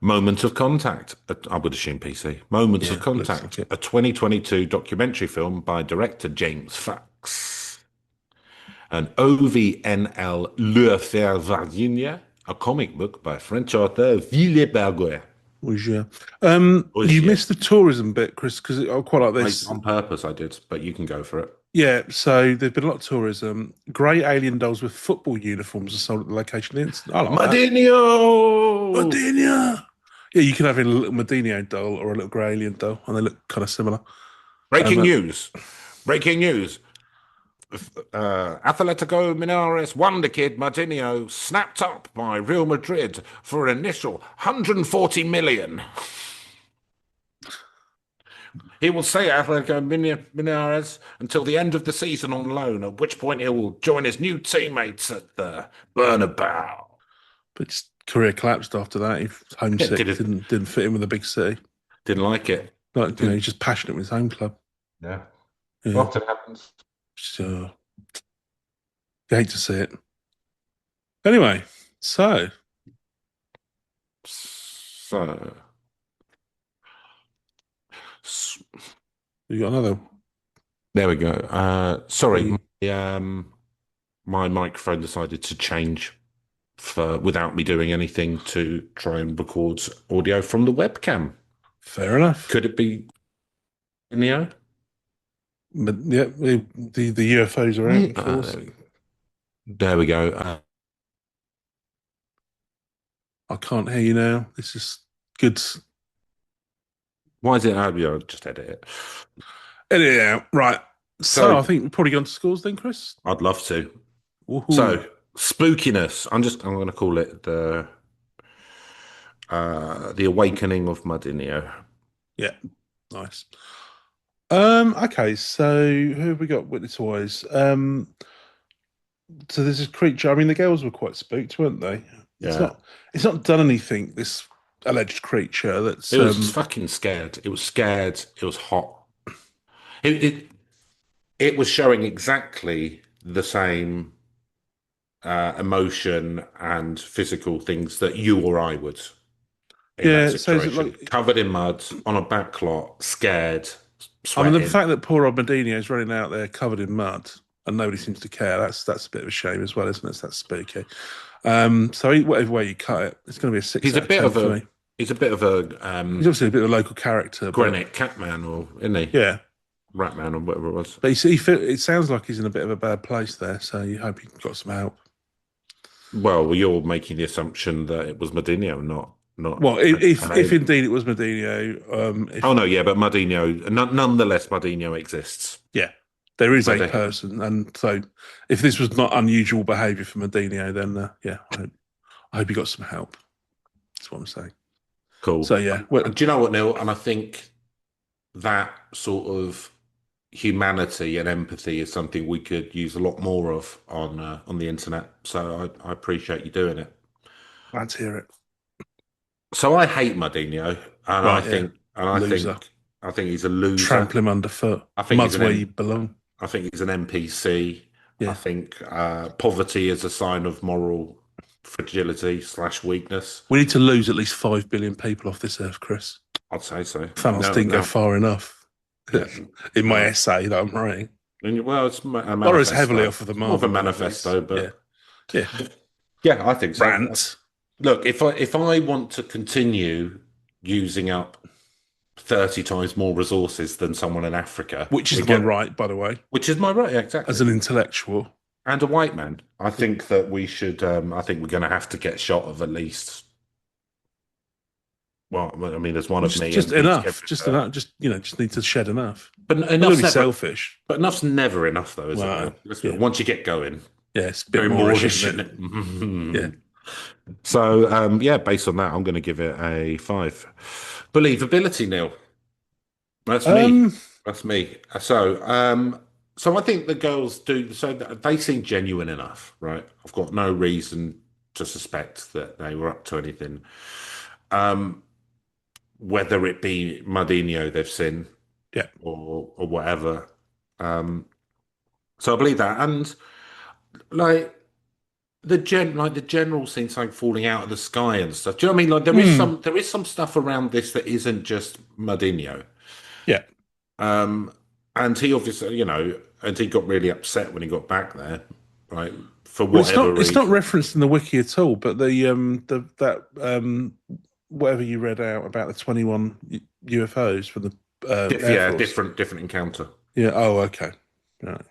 Moment of Contact, I would assume PC. Moment of Yeah, looks Contact, like it. a 2022 documentary film by director James Fox. And OVNL Le Faire Virginia, a comic book by French author Villeberguer. Was yeah. Was You yeah. missed the tourism bit, Chris, because I quite like this. On purpose, I did, but you can go for it. Yeah, so there's been a lot of tourism. Grey alien dolls with football uniforms are sold at the location. I like that. Mudinho! Mudinho! Yeah, you can have a little Mudinho doll or a little grey alien doll, and they look kind of similar. Breaking Um, news. Breaking news. Atletico Minares wonder kid Mudinho snapped up by Real Madrid for an initial 140 million. He will stay at Atletico Minares until the end of the season on loan, at which point he will join his new teammates at the Bernabeu. but his career collapsed after that. He was Yeah, homesick, didn't fit in with the big city. didn't like it. Like, he's just passionate with his home club. Yeah. Yeah. Often happens. So, you hate to see it. Anyway, so So You got another There we go. Sorry, thingy. my microphone decided to change for without me doing anything to try and record audio from the webcam. Fair enough. Could it be Neo? But yeah, the UFOs are out in force. There we go. I can't hear you now. This is good. Why is it? Yeah, just edit it. Edit it out. Right. So So I think we've probably gone to scores then, Chris. I'd love to. Woohoo. So spookiness. I'm going to call it the awakening of Mudinho. Yeah. Nice. Okay, so who have we got witness wise? So there's this creature. I mean, the girls were quite spooked, weren't they? It's Yeah, not it's not done anything, this alleged creature that's it was fucking scared. It was scared. It was hot. It it, it was showing exactly the same emotion and physical things that you or I would in that yeah, so is it situation. like Covered in mud, on a back lot, scared, I mean the sweating. fact that poor old Mudinho is running out there covered in mud and nobody seems to care, that's a bit of a shame as well, isn't it? That's spooky. So whatever way you cut it, it's gonna be a six He's a out of bit ten of for a me. he's a bit of a He's obviously a bit of a local character, but Greenwich Catman, or isn't he? yeah. Ratman, or whatever it was. But it sounds like he's in a bit of a bad place there, so you hope he got some help. Well, you're making the assumption that it was Mourinho, not Well, an if alien. indeed it was Mourinho, Oh if no, yeah, but Mourinho, nonetheless, Mourinho exists. yeah, there is a But person, and so if this was not unusual behaviour for Mourinho, then yeah, I hope he got some help. That's what I'm saying. So cool. yeah, well, And do you know what, Neil? And I think that sort of humanity and empathy is something we could use a lot more of on the internet. So I appreciate you doing it. glad to hear it. So I hate Mourinho, and Right, yeah, loser, I think he's a loser. trample him underfoot. I think he's Mud's an where you M belong. I think he's an NPC. I Yeah, think poverty is a sign of moral fragility slash weakness. we need to lose at least 5 billion people off this earth, Chris. I'd say so. Thanos No, didn't go no, far enough yeah, in my no. essay that I'm writing. Well, it's a Borrows heavily manifesto. off of the It's more of a Marvel movies. manifesto, Yeah, but yeah. yeah, I think so. Rant, Look, if I want to continue using up 30 times more resources than someone in Africa, which we is my get, right, by the way, which is my right, yeah, as exactly. an intellectual. And a white man, I think that we should. I think we're going to have to get shot of at least. Well, I mean, there's one of me, Just and each enough, every just enough, just just need to shed enough. but I'm going to enough's be never. selfish. But enough's never enough, though, is it? Well, Now, yeah, once you get going, yeah, it's a bit very moreish, Moorish, isn't isn't it? Yeah. it? So, yeah, based on that, I'm going to give it a 5. Believability, Neil. That's me. Um. That's me. So I think the girls do. So they seem genuine enough, right? I've got no reason to suspect that they were up to anything. Um, whether it be Mudinho they've seen Yeah. or whatever. Um, so I believe that, and like the general scene, like falling out of the sky and stuff. Do you know what I mean? Like Hmm. there is some stuff around this that isn't just Mudinho. Yeah. Um, and he obviously, and he got really upset when he got back there, right? For Well, whatever it's not reason. referenced in the wiki at all. But the that whatever you read out about the 21 UFOs from the Air Yeah, Force. different encounter, Yeah. Oh, okay. Right.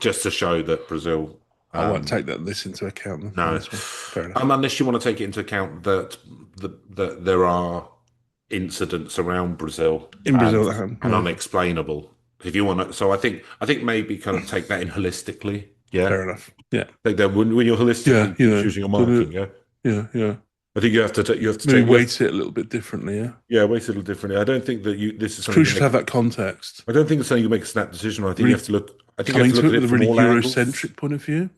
just to show that Brazil. I won't Um, take this into account on no, this one. Fair enough. unless you want to take it into account that that there are incidents around Brazil In Brazil, that happened. and Yeah. unexplainable. If you want to, so I think maybe kind of take that in holistically. Yeah, Fair enough. Yeah. take that when you're Yeah. holistically choosing a marking. Yeah, Yeah. Yeah. I think you have to Maybe take weight it a little bit differently. Yeah. yeah, weight it a little differently. I don't think that you this is It's something you crucial to have make. that context. I don't think it's something you make a snap decision on. I think you Really have to look. I think you have coming to to look it at with it a from really all angles. Eurocentric point of view.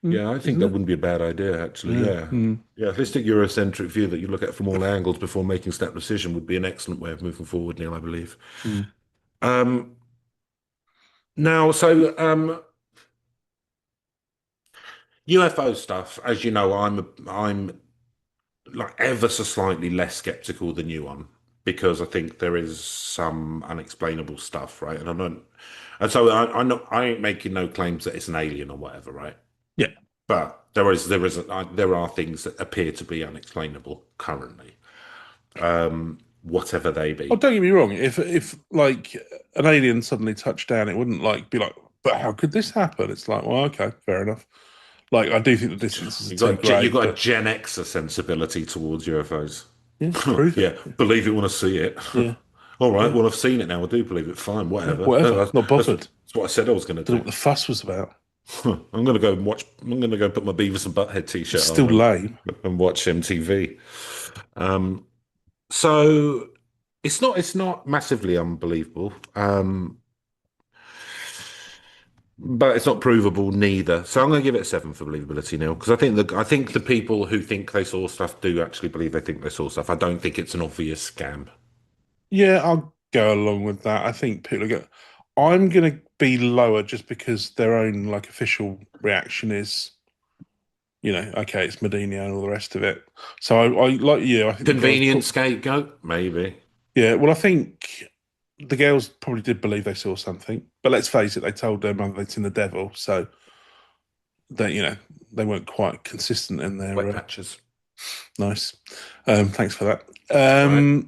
Yeah, I think Isn't that it? wouldn't be a bad idea, actually. Yeah. Yeah. Yeah, holistic Eurocentric view that you look at from all angles before making snap decision would be an excellent way of moving forward, Neil, I believe. Mm. Um, now, so UFO stuff, as you know, I'm like ever so slightly less skeptical than you on. because I think there is some unexplainable stuff, right? And I don't, and so I ain't making no claims that it's an alien or whatever, right? Yeah. But there are things that appear to be unexplainable currently, whatever they Oh, be. don't get me wrong. If like an alien suddenly touched down, it wouldn't like be like, but how could this happen? It's like, well, okay, fair enough. Like I do think the distances are too You great, got a but Gen Xer sensibility towards UFOs. yeah, prove it. Yeah, believe it when I see it. Yeah, All right, yeah, well I've seen it now. I do believe it. Fine, yeah, whatever. whatever. Not bothered. That's what I said I was going Don't know to what the fuss was about. do. I'm going to go and watch. I'm going to go put my Beavis and Butthead It's t-shirt on still lame. and watch MTV. Um, so it's not massively unbelievable. But it's not provable neither. So I'm going to give it a 7 for believability, Neil, because I think the people who think they saw stuff do actually believe they think they saw stuff. I don't think it's an obvious scam. Yeah, I'll go along with that. I think people are going. I'm going to be lower just because their own like official reaction is, okay, it's Mudinho and all the rest of it. So I like you. I think the girls Convenient put. scapegoat, maybe. Yeah, well, I think the girls probably did believe they saw something, but let's face it, they told their mother they'd seen the devil, so they weren't quite consistent in their Wet patches. nice. Thanks for that. That's all right.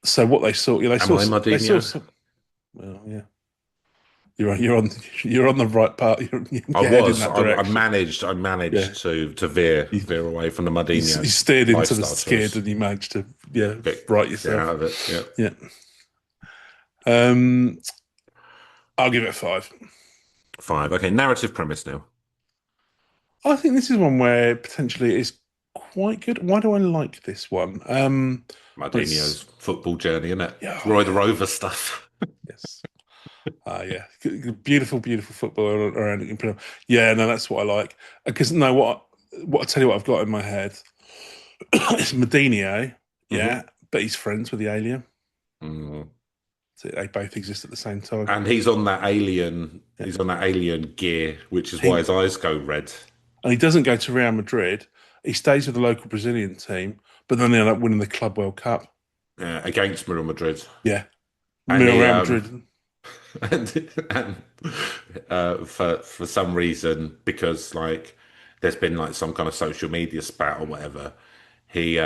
So what they saw, Am I they saw Mudinho? some. Well, yeah, you're on the right part. I You're heading was. that I direction. managed. I Yeah, managed to veer away from the you Mudinho steered into the lifestyle skid choice. and you managed to Get right get yourself. out of it. Yeah. Yeah. Um, I'll give it a 5. 5. Okay. Narrative premise now. I think this is one where potentially it is quite good. Why do I like this one? Well, Mourinho's football journey, isn't it? yeah, oh, Roy the yeah, Rover stuff. yes, yeah, beautiful, beautiful football around it. Yeah, no, that's what I like. Because no, what I tell you, what I've got in my head is Mourinho, yeah, Hmm. but he's friends with the alien, Mm. so they both exist at the same time. And he's on that alien. Yeah. He's on that alien gear, which is why He his eyes go red. and he doesn't go to Real Madrid. He stays with the local Brazilian team, but then they end up winning the Club World Cup. Against Real Madrid. Yeah, And he Real Madrid. and for some reason, because like there's been like some kind of social media spat or whatever, he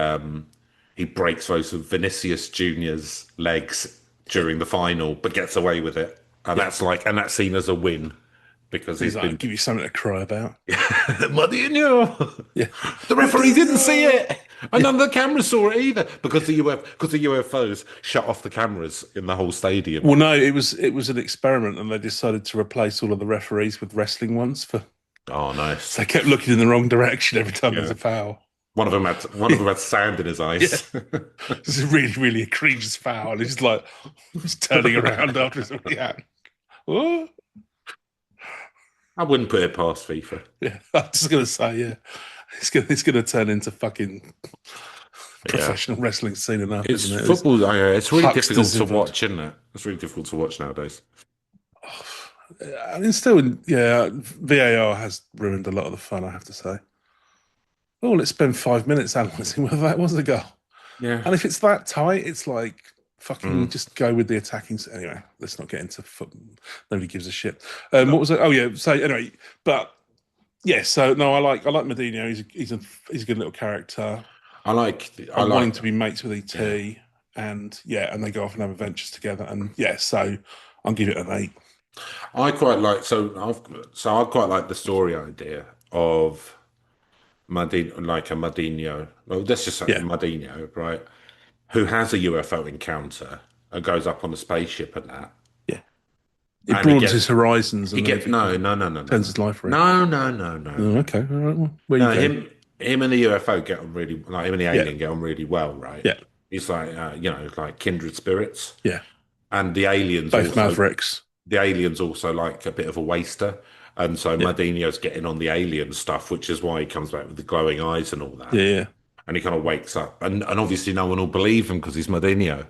breaks both of Vinicius Junior's legs during the final, but gets away with it, and Yeah, that's seen as a win because he's he's like, I'll been give you something to cry about. Mudinho. Yeah, The referee didn't see it, and none of the cameras saw it either because the UFOs shut off the cameras in the whole stadium. Well, no, it was an experiment, and they decided to replace all of the referees with wrestling ones for. Oh, So nice. they kept looking in the wrong direction every time there's Yeah. a foul. One of them had sand in his Yeah, eyes. this is really, really egregious foul. And he's like, he's turning around after something happened. Oh, I wouldn't put it past FIFA. yeah. I'm just gonna say, yeah, it's gonna turn into fucking Yeah. professional wrestling scene enough, It's isn't it? It's football. It's really difficult hucksters to involved. watch, isn't it? It's really difficult to watch nowadays. I mean, still, yeah, VAR has ruined a lot of the fun, I have to say. Oh, let's spend 5 minutes analysing whether that was a goal. Yeah. And if it's that tight, it's like fucking Mm. just go with the attacking. Anyway, let's not get into football. Nobody gives a shit. What was it? Oh yeah. So anyway, but yeah. So no, I like Mourinho. He's a good little character. I I want him like, to be mates with yeah. ET, and yeah, and they go off and have adventures together. And yeah, so I'll give it an 8. I quite like, I quite like the story idea of Madin, like a Madinho. Well, let's just say Yeah, Madinho, right? Who has a UFO encounter and goes up on a spaceship and that. yeah. It And broadens his horizons, he and then get it no, no, no, no, no, turns no, his life around. no, no, no, no, Oh, no. okay, all right. Well, where you No, go? him and the UFO get on really, like him and the Yeah, alien get on really well, right? yeah, He's like, like kindred spirits, yeah. and Both Mavericks. the aliens also like a bit of a waster, and so Yeah, Mardinio's getting on the alien stuff, which is why he comes back with the glowing eyes and all that, yeah, yeah. and he kind of wakes up, and obviously no one will believe him because he's Mardinio,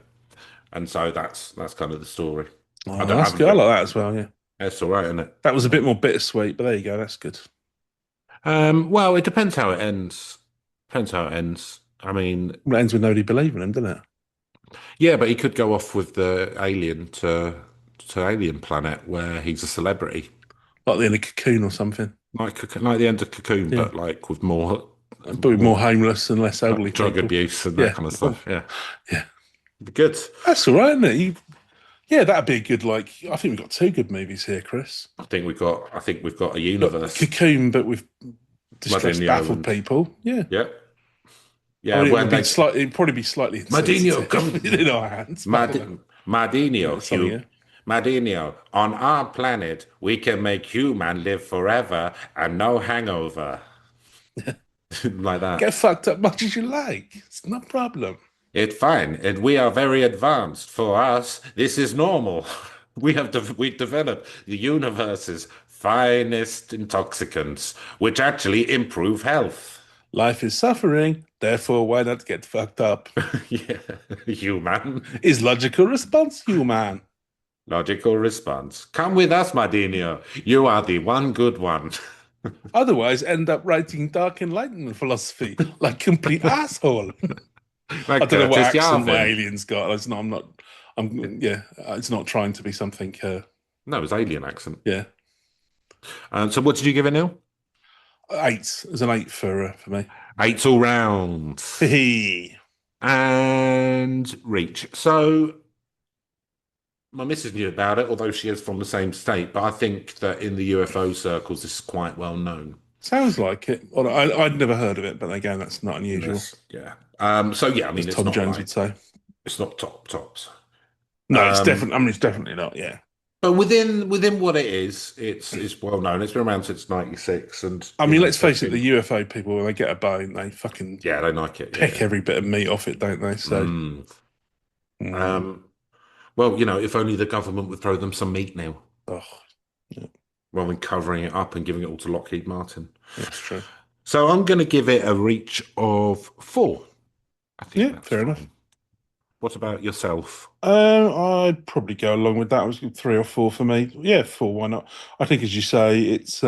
and so that's kind of the story. Oh, I that's haven't good. I read. like that as well. Yeah. It's all right, isn't it? That was a bit more bittersweet, but there you go. That's good. Well, it depends how it ends. Depends how it ends. I mean, Well, it ends with nobody believing him, doesn't it? yeah, but he could go off with the alien to alien planet where he's a celebrity, Like in a cocoon or something. like the end of Cocoon, Yeah. but like with more But with more more homeless and less elderly drug people. abuse and that Yeah. kind of Oh, stuff. Yeah, yeah. good. That's all right, isn't it? Yeah, that'd be a good, like, I think we've got two good movies here, Chris. I think we've got a Got universe. Cocoon, but with distressed, Mudinho baffled and people. Yeah. yeah, I yeah. mean, When they it'd probably be slightly Mudinho, insensitive in come, our hands, but I don't know. Yeah, Mudinho, something, yeah. Mudinho. On our planet, we can make human live forever and no hangover, like that. Get fucked up much as you like. It's no problem. It's fine, and we are very advanced. For us, this is normal. We developed the universe's finest intoxicants, which actually improve health. Life is suffering, therefore why not get fucked up? Yeah, human. Is logical response, human. Logical response. Come with us, Mardinio. You are the one good one. Otherwise, end up writing dark enlightenment philosophy like complete asshole. I Like don't know what Curtis accent my Yarvin. alien's got. It's not. I'm not. I'm. Yeah. It's not trying to be something. No, it's alien accent. Yeah. So what did you give it, Neil? Eight. There's an eight for me. Eight all round. Hey. And Reach. So my missus knew about it, although she is from the same state. But I think that in the UFO circles, this is quite well known. Sounds like it. Well, I'd never heard of it, but again, that's not unusual, Yeah. So yeah, I as mean, it's Tom not Jones would like say. it's not tops. No, it's Um, definitely. I mean, it's definitely not. Yeah. but within what it is, it's well known. It's been around since '96, and I you mean, know, let's there's face it. The been UFO people, when they get a bone, they fucking yeah, they like it. pick Yeah. every bit of meat off it, don't they? So, Mm. mm, Um, well, if only the government would throw them some meat now, oh, yeah, rather than covering it up and giving it all to Lockheed Martin. that's true. So I'm going to give it a reach of four. I think Yeah, that's fair enough. fine. What about yourself? I'd probably go along with that. It was three or four for me. Yeah, four. Why not? I think, as you say, it's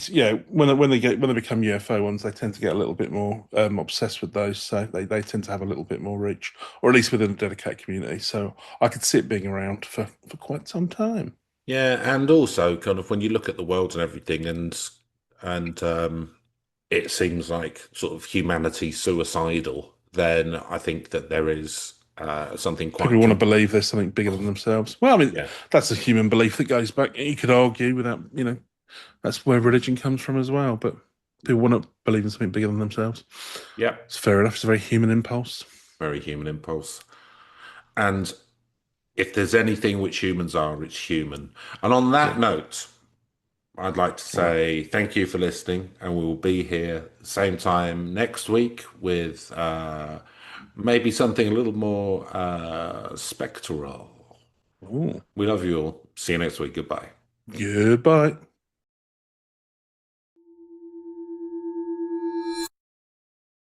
yeah. When they become UFO ones, they tend to get a little bit more obsessed with those. So they tend to have a little bit more reach, or at least within a dedicated community. So I could see it being around for quite some time. Yeah, and also kind of when you look at the world and everything, and it seems like sort of humanity suicidal, then I think that there is something People quite want to believe there's something bigger than themselves. Well, I mean, yeah, that's a human belief that goes back. You could argue without, that's where religion comes from as well. But people want to believe in something bigger than themselves. yeah, It's fair enough. It's a very human impulse. very human impulse. And if there's anything which humans are, it's human. And on that Yeah. note, I'd like to All right. say thank you for listening, and we will be here same time next week with maybe something a little more spectral. Ooh. We love you all. See you next week. Goodbye. Goodbye.